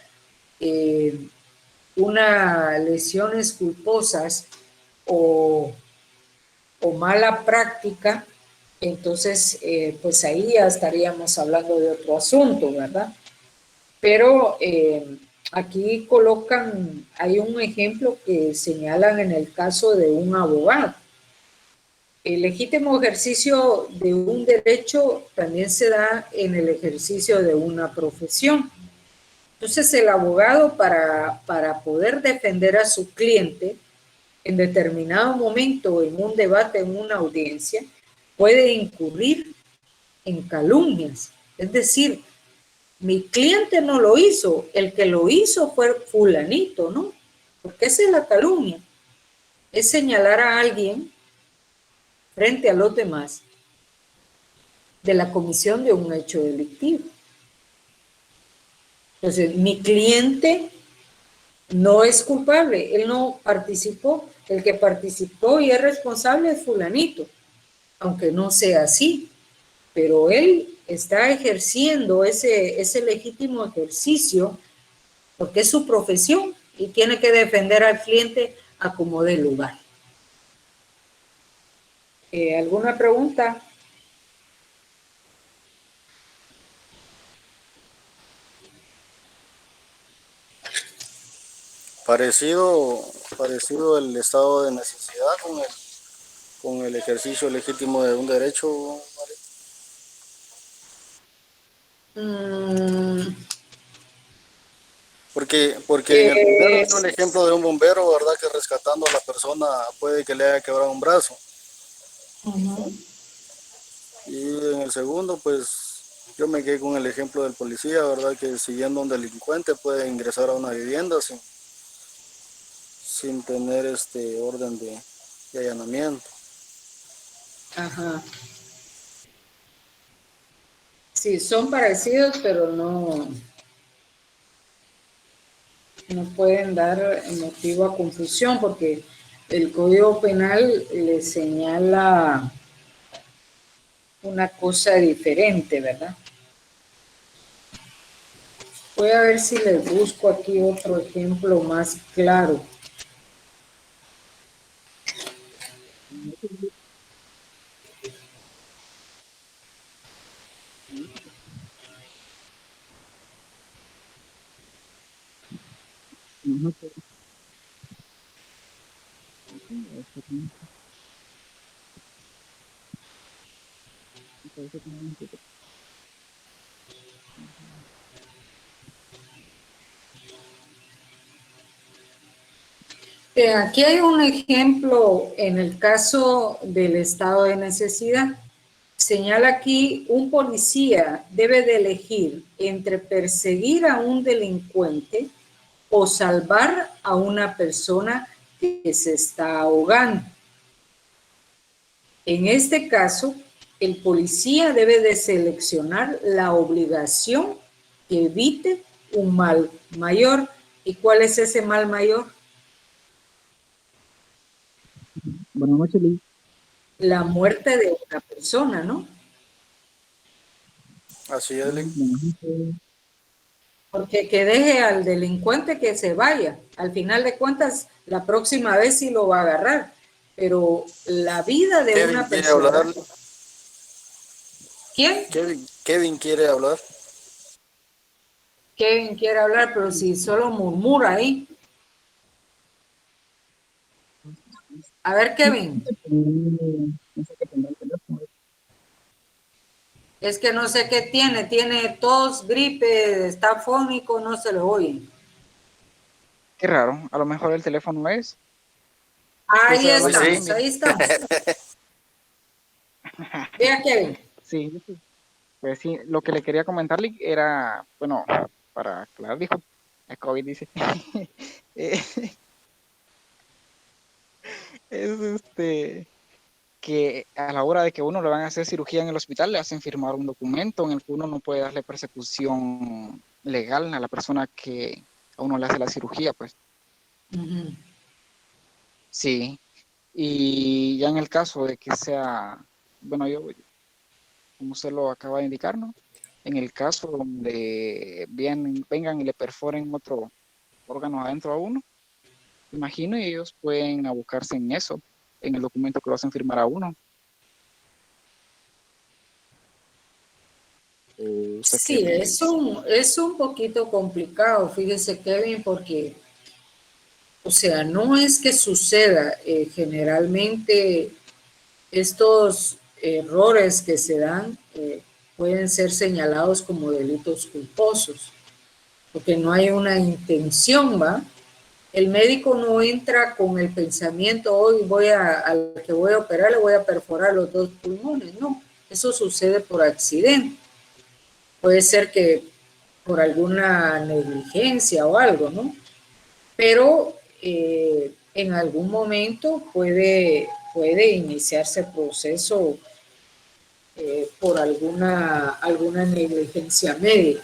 unas lesiones culposas o mala práctica, entonces pues ahí ya estaríamos hablando de otro asunto, ¿verdad? Pero aquí hay un ejemplo que señalan en el caso de un abogado. El legítimo ejercicio de un derecho también se da en el ejercicio de una profesión. Entonces el abogado para poder defender a su cliente en determinado momento en un debate, en una audiencia, puede incurrir en calumnias. Es decir, mi cliente no lo hizo, el que lo hizo fue fulanito, ¿no? Porque esa es la calumnia. Es señalar a alguien frente a los demás de la comisión de un hecho delictivo. Entonces, mi cliente no es culpable, él no participó, el que participó y es responsable es fulanito, aunque no sea así, pero él está ejerciendo ese legítimo ejercicio porque es su profesión y tiene que defender al cliente a como dé lugar. ¿Alguna pregunta? Parecido el estado de necesidad con el ejercicio legítimo de un derecho. Porque en el primero dio el ejemplo de un bombero, ¿verdad? Que rescatando a la persona puede que le haya quebrado un brazo. Y en el segundo, pues yo me quedé con el ejemplo del policía, ¿verdad? Que siguiendo a un delincuente puede ingresar a una vivienda sin tener orden de allanamiento. Ajá. Sí, son parecidos, pero no pueden dar motivo a confusión porque el Código Penal le señala una cosa diferente, ¿verdad? Voy a ver si les busco aquí otro ejemplo más claro. Aquí hay un ejemplo en el caso del estado de necesidad. Señala aquí, un policía debe de elegir entre perseguir a un delincuente o salvar a una persona que se está ahogando. En este caso, el policía debe de seleccionar la obligación que evite un mal mayor. ¿Y cuál es ese mal mayor? Buenas noches, Liz. La muerte de una persona, ¿no? Así es, Lick. Porque que deje al delincuente que se vaya. Al final de cuentas, la próxima vez sí lo va a agarrar. Pero la vida de Kevin una quiere persona... hablar. ¿Quién? Kevin quiere hablar. Kevin quiere hablar, pero si solo murmura ahí. A ver, Kevin. Es que no sé qué tiene. Tiene tos, gripe, está fónico, no se lo oye. Qué raro, a lo mejor el teléfono es. Ahí Pues sí. estamos, ahí estamos. Vea, Kevin. Sí, pues sí, lo que le quería comentarle era, bueno, para aclarar, dijo, el COVID dice, eh, es que a la hora de que uno le van a hacer cirugía en el hospital, le hacen firmar un documento en el que uno no puede darle persecución legal a la persona que a uno le hace la cirugía, pues. Uh-huh. Sí, y ya en el caso de que sea, bueno, yo, como usted lo acaba de indicar, ¿no? En el caso donde vengan y le perforen otro órgano adentro a uno, imagino y ellos pueden abocarse en eso, en el documento que lo hacen firmar a uno. ¿Usted qué Sí, me dice? es un poquito complicado, fíjese, Kevin, porque, o sea, no es que suceda, generalmente estos errores que se dan pueden ser señalados como delitos culposos, porque no hay una intención, ¿va? El médico no entra con el pensamiento, hoy al que voy a operar le voy a perforar los dos pulmones, no, eso sucede por accidente. Puede ser que por alguna negligencia o algo, ¿no? Pero en algún momento puede iniciarse el proceso por alguna negligencia médica.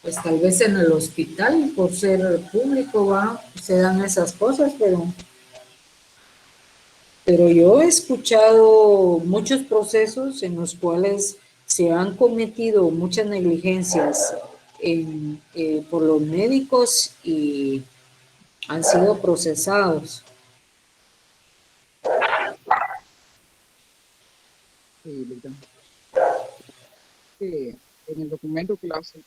Pues tal vez en el hospital, por ser público, se dan esas cosas, pero yo he escuchado muchos procesos en los cuales se han cometido muchas negligencias por los médicos y han sido procesados. Sí, en el documento que lo hacen,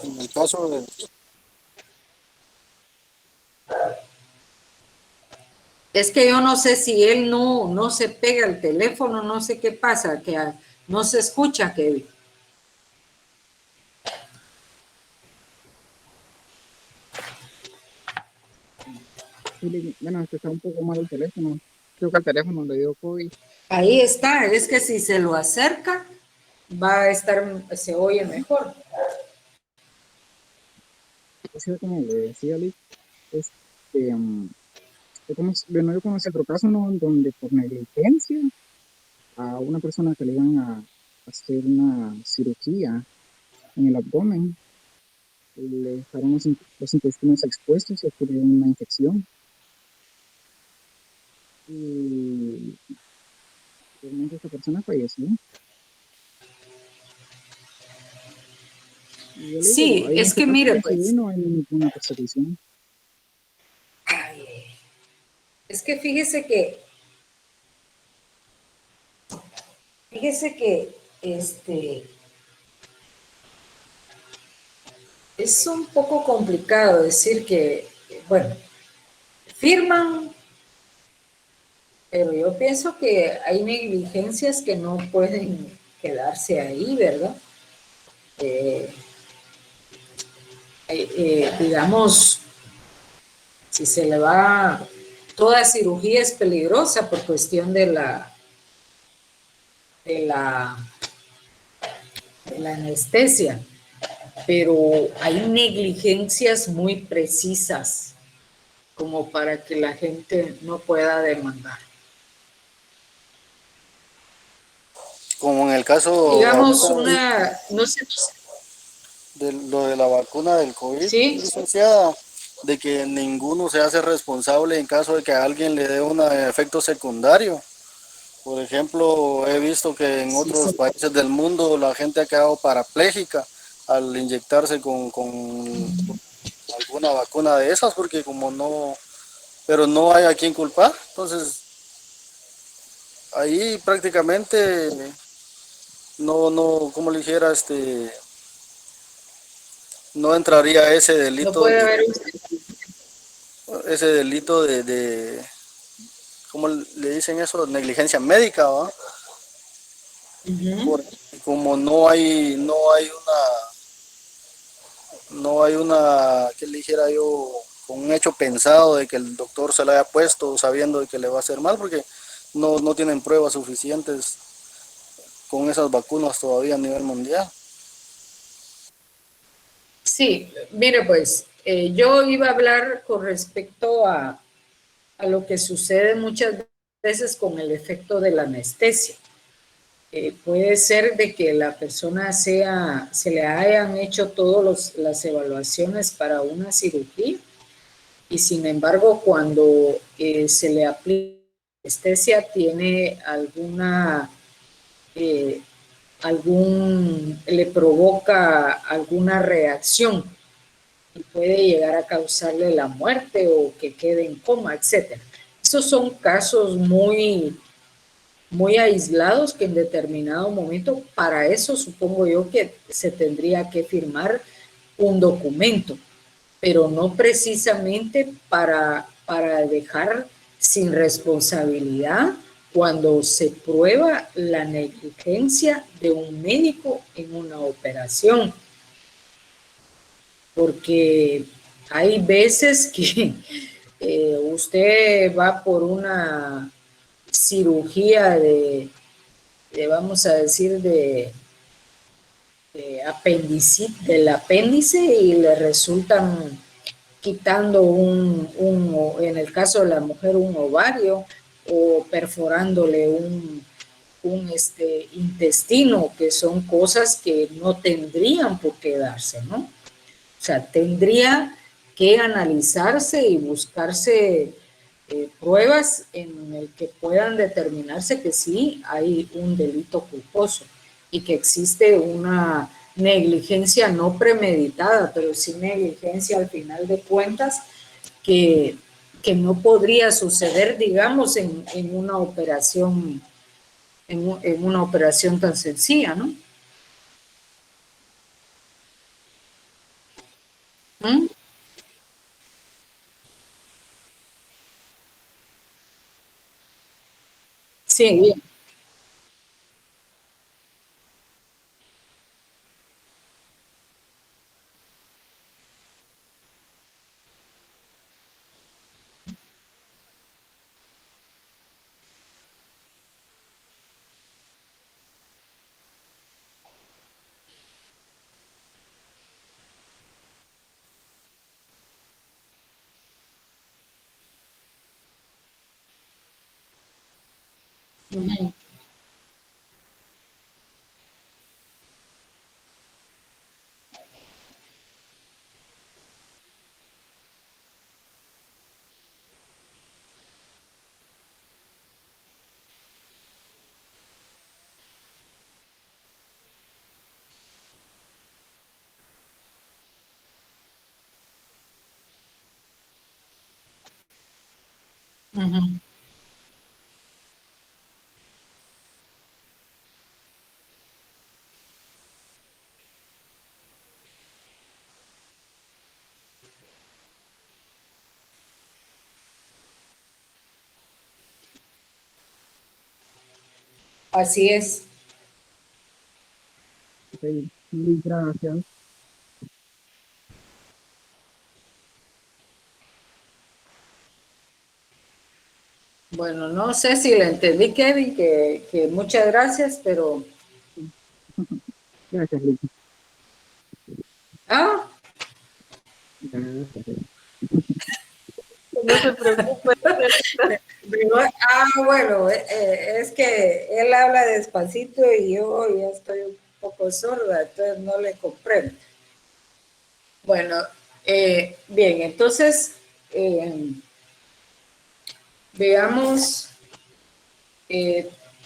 En el caso de... Es que yo no sé si él no se pega el teléfono, no sé qué pasa, que no se escucha, Kevin. bueno, está un poco mal el teléfono. Creo que el teléfono le dio COVID. Ahí está, es que si se lo acerca, se oye mejor. Así como le decía, Lick, yo conocí otro caso, ¿no? Donde por negligencia a una persona que le iban a hacer una cirugía en el abdomen, le dejaron los intestinos expuestos y ocurrió una infección. Y realmente esta persona falleció. Y yo le digo, Sí, ahí en es este que caso mire, coincidí, pues, no hay ninguna persecución. es que fíjese que, es un poco complicado decir que, bueno, firman, pero yo pienso que hay negligencias que no pueden quedarse ahí, ¿verdad? Eh, digamos, si se le va, toda cirugía es peligrosa por cuestión de la, de la anestesia, pero hay negligencias muy precisas como para que la gente no pueda demandar. Como en el caso Digamos ahorita una, no sé, de lo de la vacuna del COVID, sí, licenciada, de que ninguno se hace responsable en caso de que a alguien le dé un efecto secundario. Por ejemplo, he visto que en sí, otros sí. países del mundo la gente ha quedado parapléjica al inyectarse con alguna vacuna de esas, porque como no, pero no hay a quien culpar, entonces ahí prácticamente no, como le dijera, no entraría No puede haber un... ese delito ¿cómo le dicen eso? Negligencia médica, ¿va? Ujú. Porque como no hay una, ¿qué le dijera yo? Con un hecho pensado de que el doctor se lo haya puesto sabiendo de que le va a hacer mal, porque no tienen pruebas suficientes con esas vacunas todavía a nivel mundial. Sí, mire pues, yo iba a hablar con respecto a lo que sucede muchas veces con el efecto de la anestesia. Puede ser de que la persona se le hayan hecho todas las evaluaciones para una cirugía y sin embargo cuando se le aplica anestesia tiene eh, le provoca alguna reacción y puede llegar a causarle la muerte o que quede en coma, etcétera. Esos son casos muy aislados que en determinado momento, para eso supongo yo que se tendría que firmar un documento, pero no precisamente para dejar sin responsabilidad cuando se prueba la negligencia de un médico en una operación, porque hay veces que usted va por una cirugía vamos a decir, del apéndice y le resultan quitando en el caso de la mujer, un ovario o perforándole un intestino, que son cosas que no tendrían por qué darse, ¿no? O sea, tendría que analizarse y buscarse pruebas en el que puedan determinarse que sí hay un delito culposo y que existe una negligencia no premeditada, pero sí negligencia al final de cuentas que, que no podría suceder, digamos, en una operación, en una operación tan sencilla, ¿no? ¿Mm? Sí, bien. Ujú, ujú. Así es. Sí, gracias. Bueno, no sé si le entendí, Kevin, que muchas gracias, pero... Gracias, Liz. Ah, Gracias. No se preocupe. bueno, es que él habla despacito y yo ya estoy un poco sorda, entonces no le comprendo. Bueno, bien, entonces veamos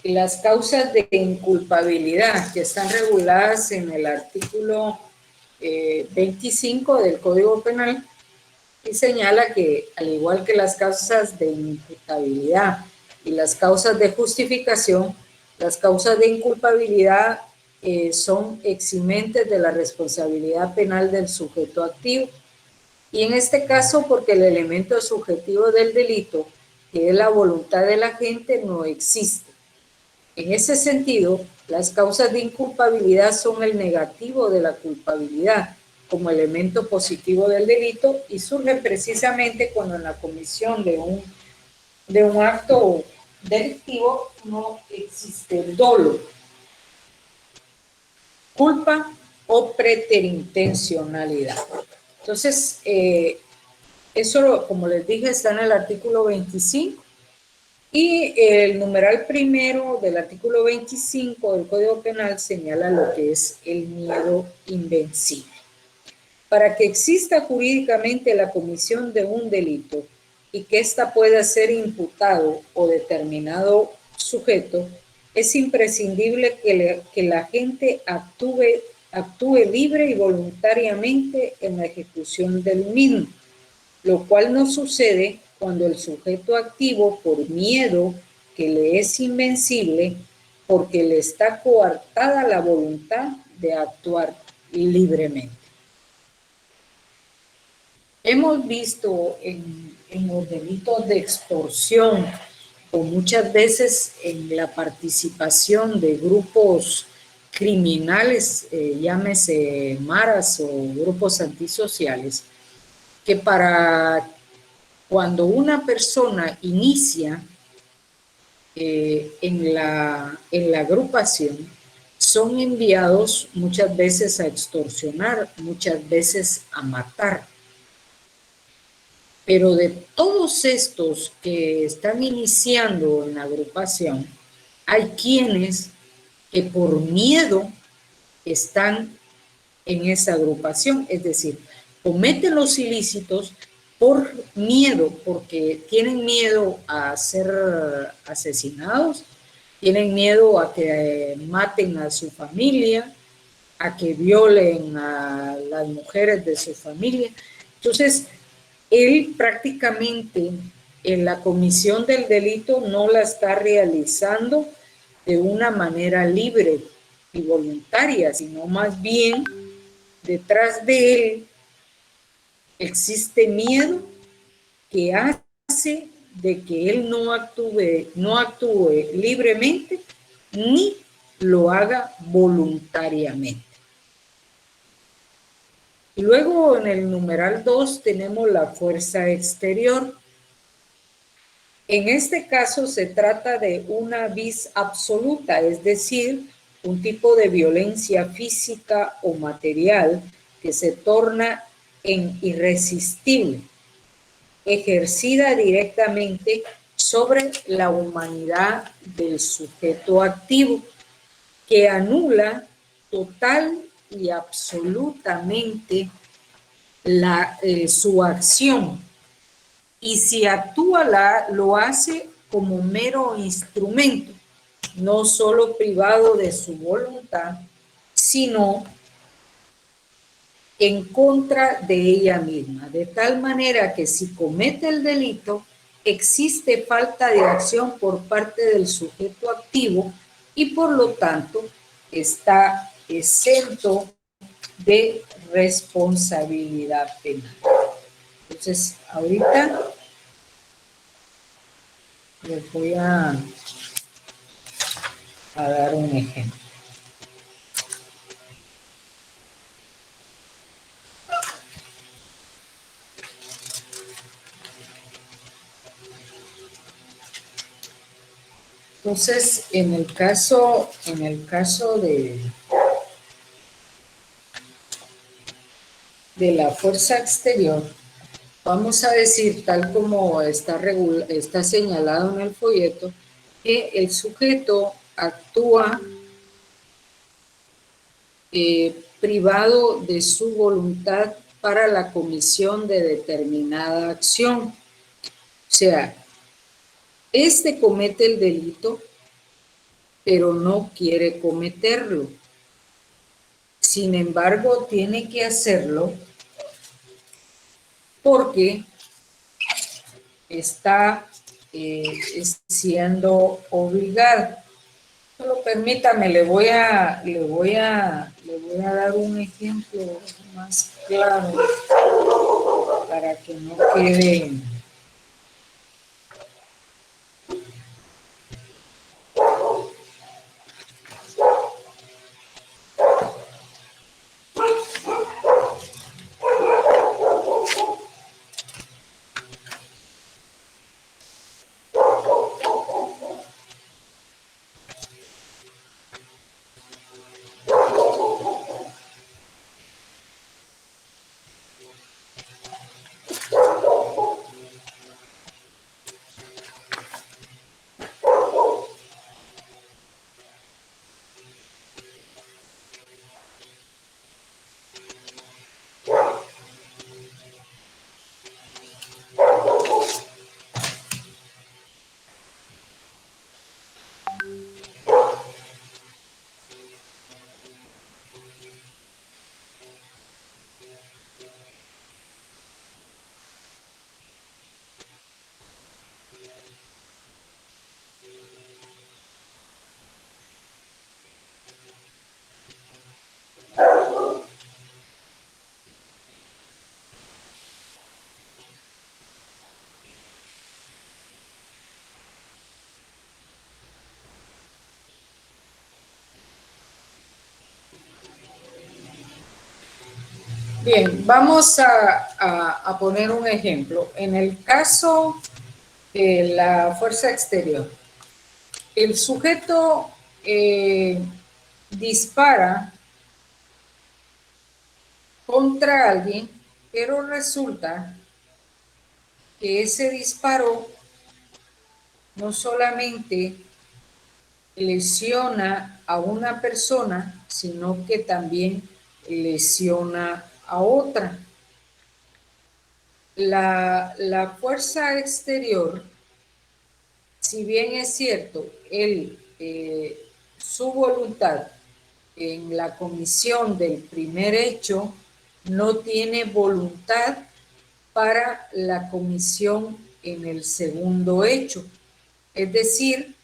las causas de inculpabilidad que están reguladas en el artículo 25 del Código Penal y señala que, al igual que las causas de imputabilidad y las causas de justificación, las causas de inculpabilidad son eximentes de la responsabilidad penal del sujeto activo. Y en este caso, porque el elemento subjetivo del delito, que es la voluntad de la gente, no existe. En ese sentido, las causas de inculpabilidad son el negativo de la culpabilidad como elemento positivo del delito y surgen precisamente cuando en la comisión de un acto delictivo no existe el dolo, culpa o preterintencionalidad. Entonces, eso, como les dije, está en el artículo 25 y el numeral primero del artículo 25 del Código Penal señala lo que es el miedo invencible. Para que exista jurídicamente la comisión de un delito y que ésta pueda ser imputado o determinado sujeto, es imprescindible que la gente actúe libre y voluntariamente en la ejecución del mismo, lo cual no sucede cuando el sujeto activo, por miedo que le es invencible, porque le está coartada la voluntad de actuar libremente. Hemos visto en los delitos de extorsión o muchas veces en la participación de grupos criminales, llámese maras o grupos antisociales, que para cuando una persona inicia en la agrupación, son enviados muchas veces a extorsionar, muchas veces a matar. Pero de todos estos que están iniciando en la agrupación, hay quienes que por miedo están en esa agrupación, es decir, cometen los ilícitos por miedo, porque tienen miedo a ser asesinados, tienen miedo a que maten a su familia, a que violen a las mujeres de su familia. Entonces, él prácticamente en la comisión del delito no la está realizando de una manera libre y voluntaria, sino más bien detrás de él existe miedo que hace de que él no actúe libremente ni lo haga voluntariamente. Y luego en el numeral 2 tenemos la fuerza exterior. En este caso se trata de una vis absoluta, es decir, un tipo de violencia física o material que se torna en irresistible, ejercida directamente sobre la humanidad del sujeto activo, que anula total y absolutamente su acción, y si actúa lo hace como mero instrumento, no solo privado de su voluntad, sino en contra de ella misma, de tal manera que si comete el delito, existe falta de acción por parte del sujeto activo y por lo tanto está exento de responsabilidad penal. Entonces, ahorita les voy a a dar un ejemplo. Entonces, en el caso de la fuerza exterior, vamos a decir, tal como está señalado en el folleto, que el sujeto actúa privado de su voluntad para la comisión de determinada acción. O sea, este comete el delito, pero no quiere cometerlo. Sin embargo, tiene que hacerlo porque está siendo obligado. Solo permítame, le voy a dar un ejemplo más claro para que no quede. Bien, vamos a poner un ejemplo. En el caso de la fuerza exterior, el sujeto dispara contra alguien, pero resulta que ese disparo no solamente lesiona a una persona, sino que también lesiona a otra. La fuerza exterior, si bien es cierto, su voluntad en la comisión del primer hecho no tiene voluntad para la comisión en el segundo hecho. Es decir,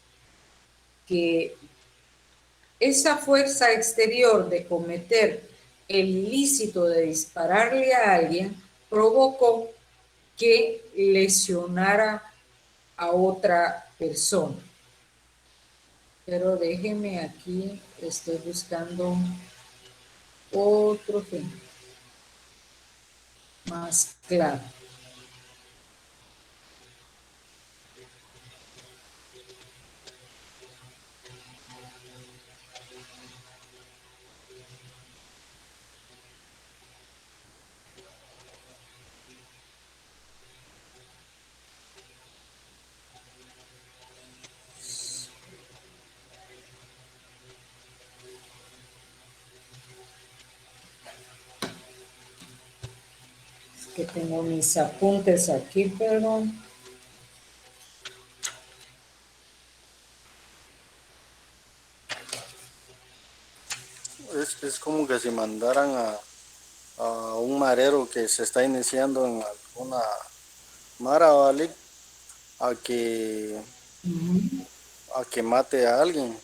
que esa fuerza exterior de cometer el ilícito de dispararle a alguien provocó que lesionara a otra persona. Pero déjeme aquí, estoy buscando otro ejemplo más claro. Que tengo mis apuntes aquí, pero Es como que si mandaran a un marero que se está iniciando en alguna mara, ¿vale? A que mate a alguien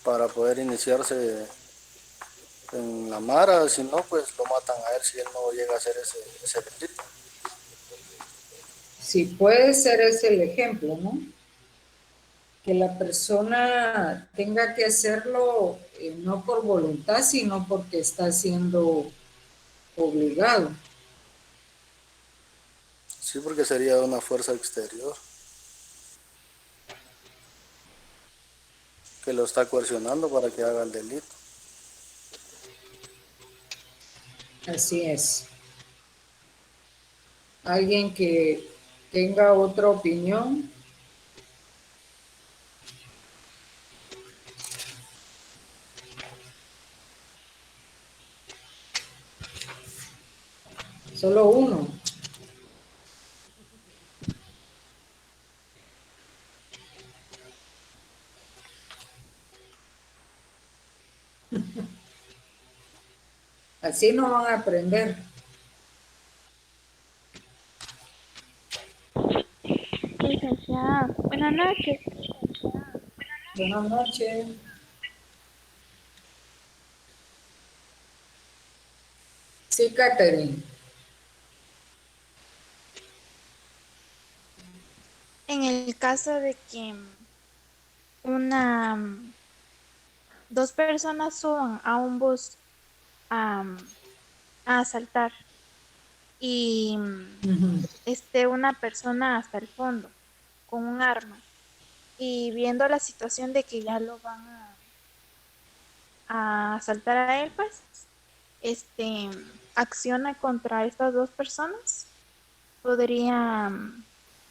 para poder iniciarse en la mara, si no, pues lo matan a él si él no llega a hacer ese delito. sí puede ser ese el ejemplo, ¿no? que la persona tenga que hacerlo no por voluntad, sino porque está siendo obligado. Sí, porque sería una fuerza exterior que lo está coercionando para que haga el delito. Así es. ¿Alguien que tenga otra opinión? Solo uno. Así no van a aprender. Licenciada, buenas noches. Buenas noches. Sí, Catherine. En el caso de que una dos personas suban a un bus a, a asaltar y Ujú. esté una persona hasta el fondo con un arma y viendo la situación de que ya lo van a asaltar a él, pues acciona contra estas dos personas, podría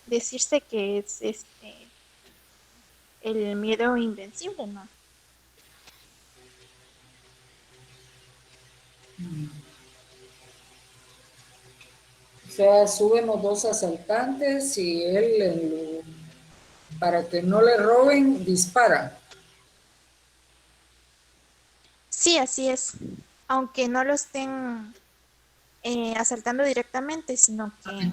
decirse que es el miedo invencible, ¿no? O sea, suben los dos asaltantes y él, para que no le roben, dispara. Sí, así es. Aunque no lo estén asaltando directamente, sino que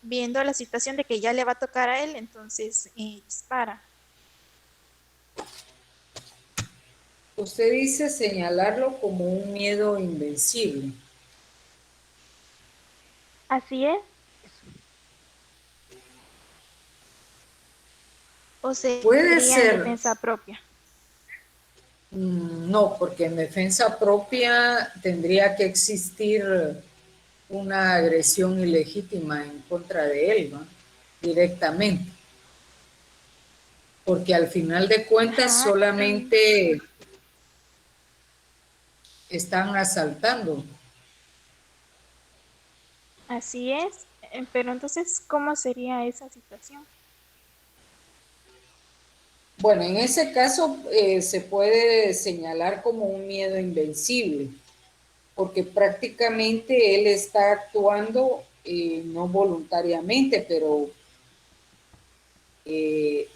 viendo la situación de que ya le va a tocar a él, entonces dispara. Usted dice señalarlo como un miedo invencible. Así es. O Puede sería en ser. defensa propia. No, porque en defensa propia tendría que existir una agresión ilegítima en contra de él, ¿no? Directamente. Porque al final de cuentas Ajá, solamente están asaltando. así es. Pero entonces, ¿cómo sería esa situación? Bueno, en ese caso se puede señalar como un miedo invencible, porque prácticamente él está actuando no voluntariamente, pero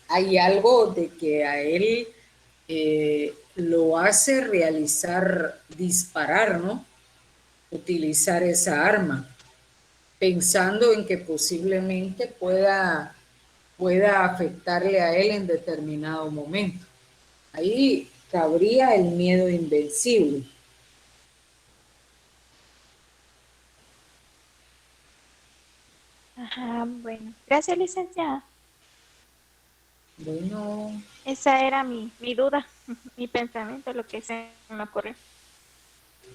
hay algo de que a él lo hace realizar, disparar, ¿no? Utilizar esa arma, pensando en que posiblemente pueda afectarle a él en determinado momento. Ahí cabría el miedo invencible. Ajá, bueno. Gracias, licenciada. Bueno, Esa era mi duda, mi pensamiento, lo que se me ocurrió.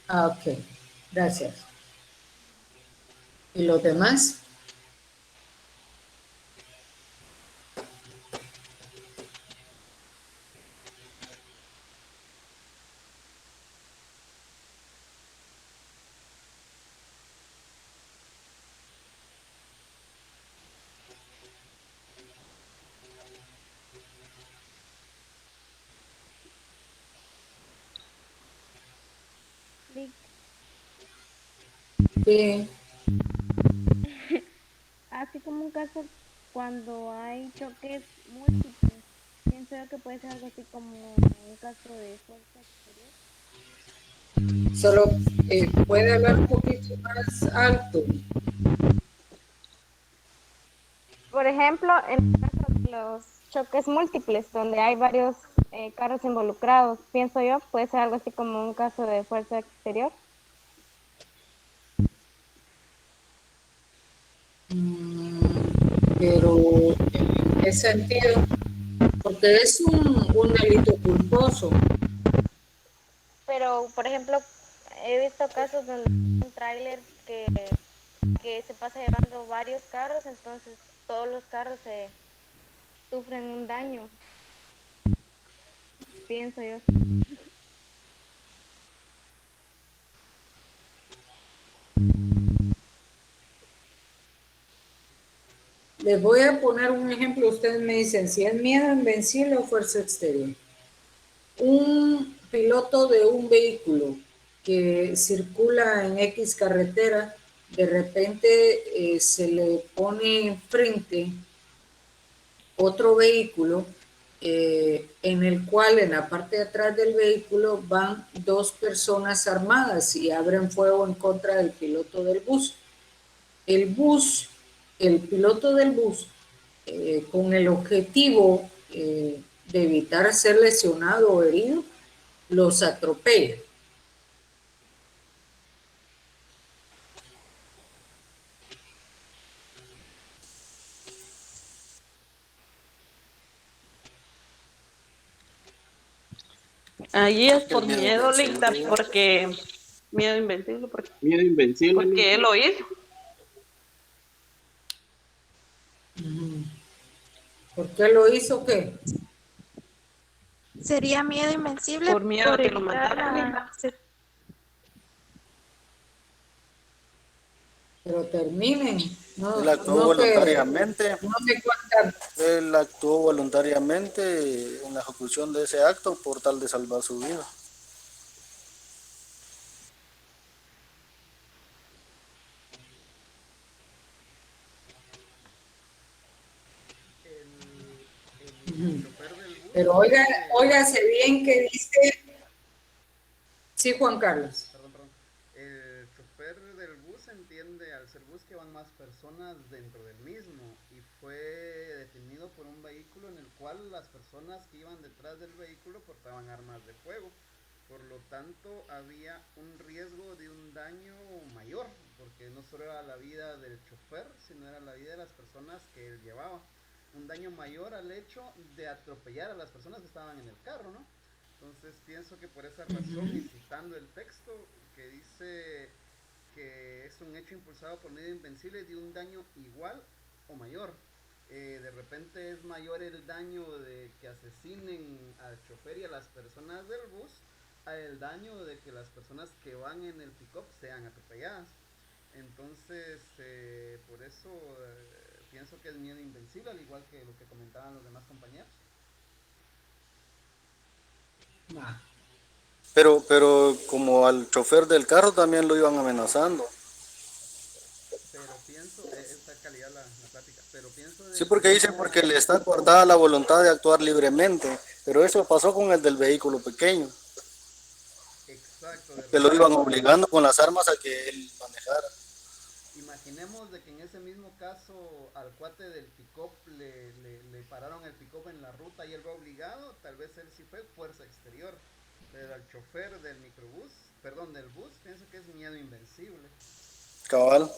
ok, gracias. ¿Y los demás? Lic. Sí. Así como un caso cuando hay choques múltiples. Pienso yo que puede ser algo así como un caso de fuerza exterior. Solo puede hablar un poquito más alto. Por ejemplo, en el caso de los choques múltiples, donde hay varios carros involucrados, pienso yo, puede ser algo así como un caso de fuerza exterior. Pero ¿en qué sentido? porque es un delito culposo. Pero, por ejemplo, he visto casos donde un tráiler que se pasa llevando varios carros, entonces todos los carros se sufren un daño, pienso yo. Les voy a poner un ejemplo, ustedes me dicen si es miedo invencible o fuerza exterior. Un piloto de un vehículo que circula en X carretera, de repente se le pone enfrente otro vehículo en el cual en la parte de atrás del vehículo van dos personas armadas y abren fuego en contra del piloto del bus. El piloto del bus, con el objetivo de evitar ser lesionado o herido, los atropella. Allí es Que el por miedo miedo, invencible. Linda, porque miedo invencible, Miedo invencible. porque él lo hizo. ¿Por qué lo hizo? ¿Qué? Sería miedo invencible Por miedo a que lo evitar mataran, la- Linda. Pero terminen. No, Él actuó no voluntariamente. no me cuentan. Él actuó voluntariamente en la ejecución de ese acto por tal de salvar su vida. Pero óigase bien que dice. Sí, Juan Carlos. El chofer del bus entiende al ser bus que van más personas dentro del mismo y fue detenido por un vehículo en el cual las personas que iban detrás del vehículo portaban armas de fuego. Por lo tanto, había un riesgo de un daño mayor, porque no solo era la vida del chofer, sino era la vida de las personas que él llevaba. Un daño mayor al hecho de atropellar a las personas que estaban en el carro, ¿no? Entonces pienso que por esa razón, y citando el texto que dice que es un hecho impulsado por medio invencible de un daño igual o mayor. De repente es mayor el daño de que asesinen al chofer y a las personas del bus a el daño de que las personas que van en el pick-up sean atropelladas. Entonces, por eso pienso que es miedo invencible, al igual que lo que comentaban los demás compañeros. Pero como al chofer del carro también lo iban amenazando. Pero pienso, esta calidad la plática, pero pienso de Sí, porque que dice no- porque le está cortada la voluntad de actuar libremente. Pero eso pasó con el del vehículo pequeño, Exacto, que lo iban obligando con las armas a que él manejara. imaginemos de que en ese mismo caso al cuate del pick-up le pararon el pick-up en la ruta y él va obligado, tal vez él sí fue fuerza exterior, pero al chofer del microbús, perdón, del bus, pienso que es miedo invencible. Cabal.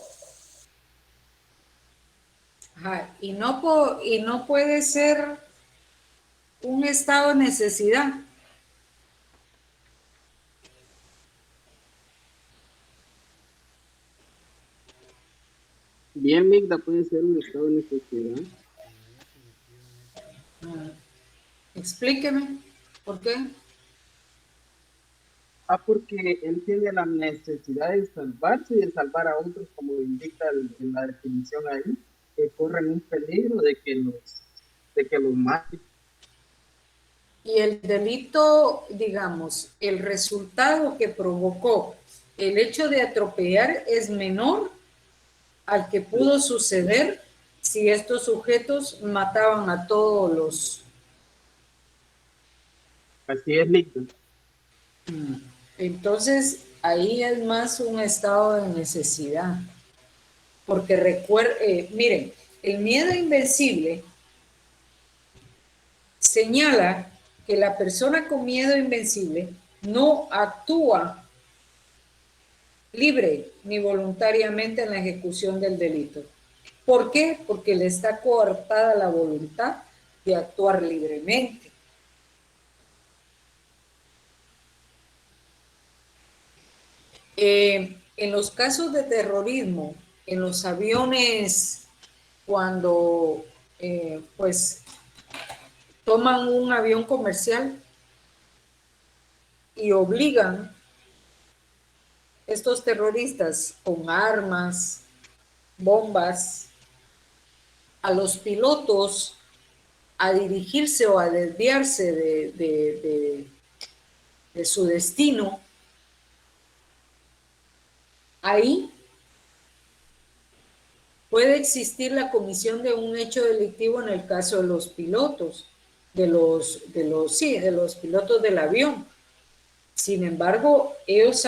Ajá, y no puede ser un estado de necesidad. Bien, Migda, puede ser un estado de necesidad. Explíqueme, ¿por qué? Porque él tiene la necesidad de salvarse y de salvar a otros, como indica en la definición ahí, que corren un peligro de que los maten. Y el delito, digamos, el resultado que provocó el hecho de atropellar es menor al que pudo suceder si estos sujetos mataban a todos los... Así es, Migda. Entonces, ahí es más un estado de necesidad. Porque miren, el miedo invencible señala que la persona con miedo invencible no actúa libre ni voluntariamente en la ejecución del delito. ¿Por qué? Porque le está coartada la voluntad de actuar libremente. En los casos de terrorismo, en los aviones, cuando pues toman un avión comercial y obligan estos terroristas con armas, bombas, a los pilotos a dirigirse o a desviarse de su destino, ahí puede existir la comisión de un hecho delictivo en el caso de los pilotos, de los pilotos del avión. Sin embargo, ellos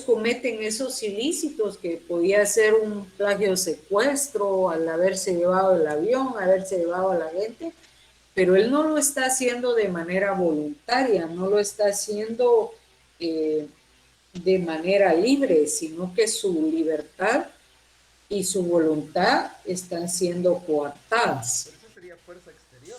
cometen esos ilícitos que podía ser un plagio secuestro al haberse llevado el avión, haberse llevado a la gente, pero él no lo está haciendo de manera voluntaria, no lo está haciendo de manera libre, sino que su libertad y su voluntad están siendo coartadas. Eso sería fuerza exterior,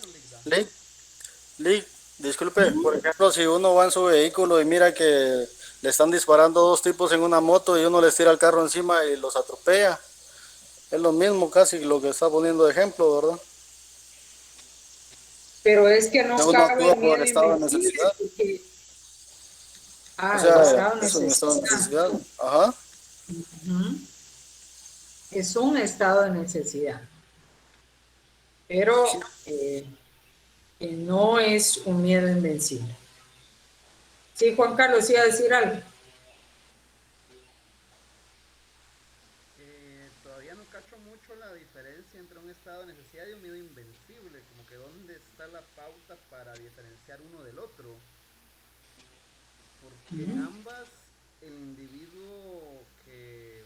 Lick, disculpe, por ejemplo, si uno va en su vehículo y mira que le están disparando dos tipos en una moto y uno les tira el carro encima y los atropella, es lo mismo casi lo que está poniendo de ejemplo, ¿verdad? Pero es que no cabe actúa por estado de necesidad. Porque... o sea, es un estado de necesidad. Ajá. Es un estado de necesidad. Pero no es un miedo invencible. Sí, Juan Carlos, iba a decir algo. Todavía no cacho mucho la diferencia entre un estado de necesidad y un miedo invencible, como que dónde está la pauta para diferenciar uno del otro, porque en ambas el individuo que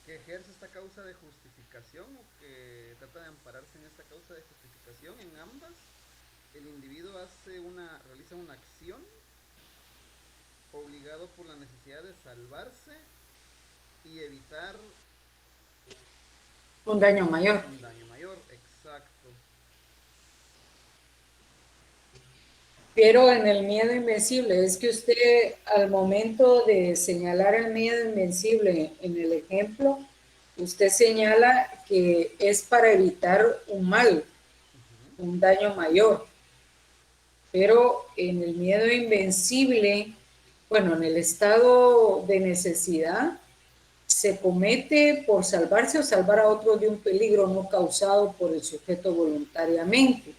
ejerce esta causa de justificación o que trata de ampararse en esta causa de justificación, en ambas el individuo realiza una acción obligado por la necesidad de salvarse y evitar un daño mayor. Un daño mayor, exacto. Pero en el miedo invencible, es que usted al momento de señalar el miedo invencible en el ejemplo, usted señala que es para evitar un mal, un daño mayor. Pero en el miedo invencible, bueno, en el estado de necesidad, se comete por salvarse o salvar a otro de un peligro no causado por el sujeto voluntariamente.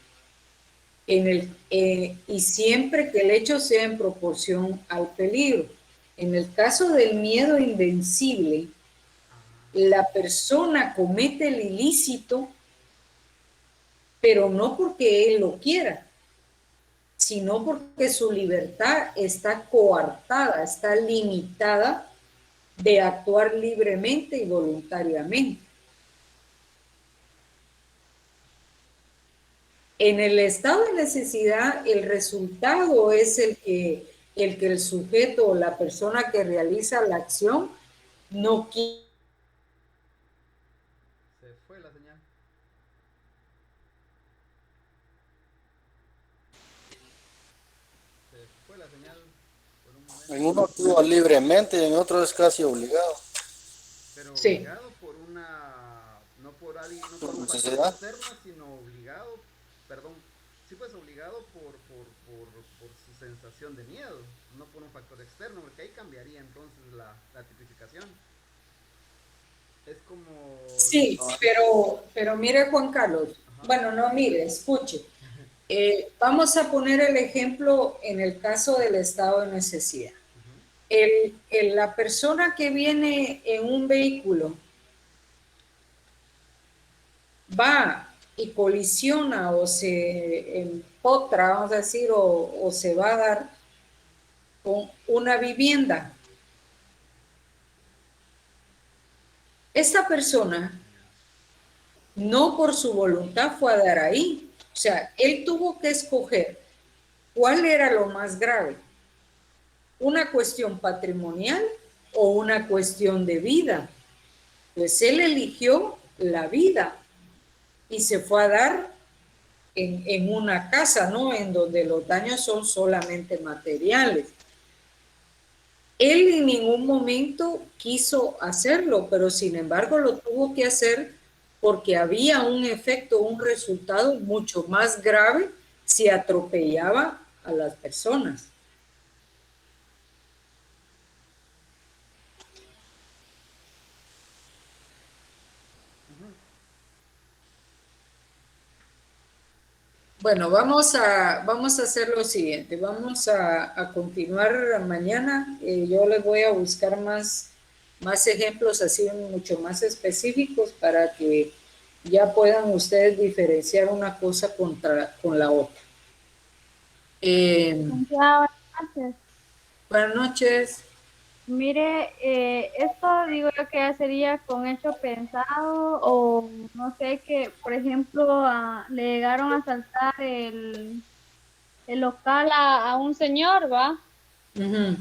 Y siempre que el hecho sea en proporción al peligro. En el caso del miedo invencible, la persona comete el ilícito, pero no porque él lo quiera, sino porque su libertad está coartada, está limitada de actuar libremente y voluntariamente. En el estado de necesidad, el resultado es el que el sujeto o la persona que realiza la acción no quiere. Se fue la señal. Se fue la señal por un momento. En uno actúa libremente y en otro es casi obligado. Pero obligado por una... No por alguien, no por un factor externo, sino obligado, obligado por su sensación de miedo, no por un factor externo, porque ahí cambiaría entonces la tipificación. Es como... Sí, pero mire, Juan Carlos, bueno, no mire, escuche. Vamos a poner el ejemplo en el caso del estado de necesidad. La persona que viene en un vehículo va y colisiona o se empotra, vamos a decir, o se va a dar con una vivienda. Esta persona no por su voluntad fue a dar ahí. O sea, él tuvo que escoger cuál era lo más grave, una cuestión patrimonial o una cuestión de vida. Pues él eligió la vida. y se fue a dar en una casa, ¿no? En donde los daños son solamente materiales. Él en ningún momento quiso hacerlo, pero sin embargo lo tuvo que hacer porque había un efecto, un resultado mucho más grave si atropellaba a las personas. Bueno, vamos a hacer lo siguiente. Vamos a continuar mañana. Yo les voy a buscar más ejemplos así mucho más específicos para que ya puedan ustedes diferenciar una cosa con la otra. Buenas noches. Buenas noches. Mire, esto digo yo que ya sería con hecho pensado o no sé, que por ejemplo le llegaron a asaltar el local a un señor, ¿va? Ujú.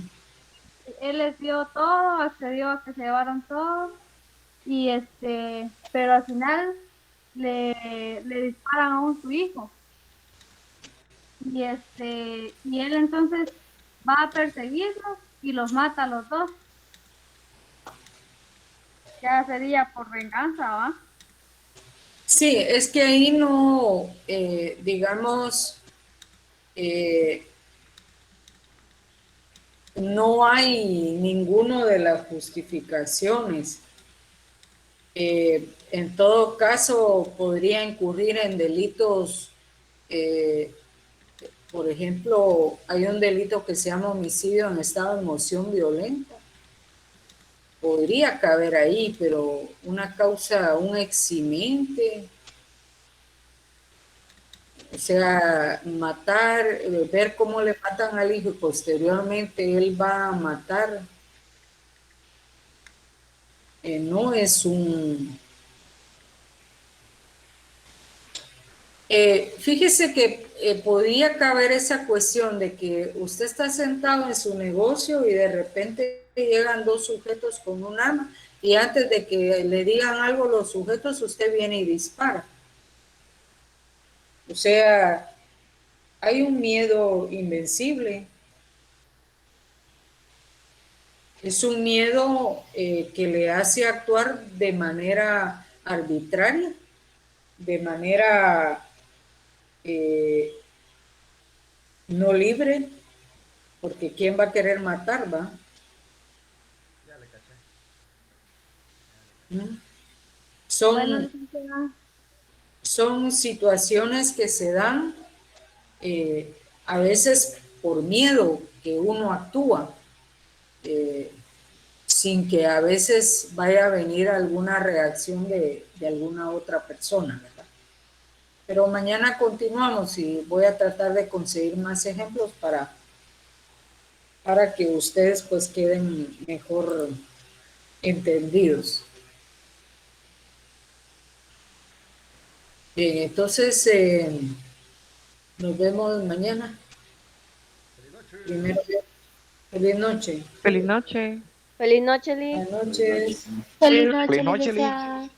Él les dio todo, accedió a que se llevaron todo y pero al final le disparan aún su hijo y y él entonces va a perseguirlos y los mata a los dos. Ya sería por venganza, ¿va? Sí, es que ahí no, digamos, no hay ninguno de las justificaciones. En todo caso, podría incurrir en delitos, por ejemplo, hay un delito que se llama homicidio en estado de emoción violenta. Podría caber ahí, pero una causa, un eximente, o sea, matar, ver cómo le matan al hijo y posteriormente él va a matar, no es un... fíjese que podría caber esa cuestión de que usted está sentado en su negocio y de repente llegan dos sujetos con un arma y antes de que le digan algo los sujetos, usted viene y dispara. O sea, hay un miedo invencible. Es un miedo que le hace actuar de manera arbitraria, de manera no libre, porque ¿quién va a querer matar, va? Ya le caché. ¿No? Bueno, Son, licenciada. son situaciones que se dan a veces por miedo que uno actúa, sin que a veces vaya a venir alguna reacción de alguna otra persona, ¿verdad? Pero mañana continuamos y voy a tratar de conseguir más ejemplos para que ustedes pues queden mejor entendidos. Bien, entonces nos vemos mañana. Primero, feliz noche. Feliz noche. Feliz noche, Liz. Buenas noches. Feliz Feliz noche, noche, Liz. licenciada.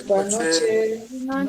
Buenas noches. No,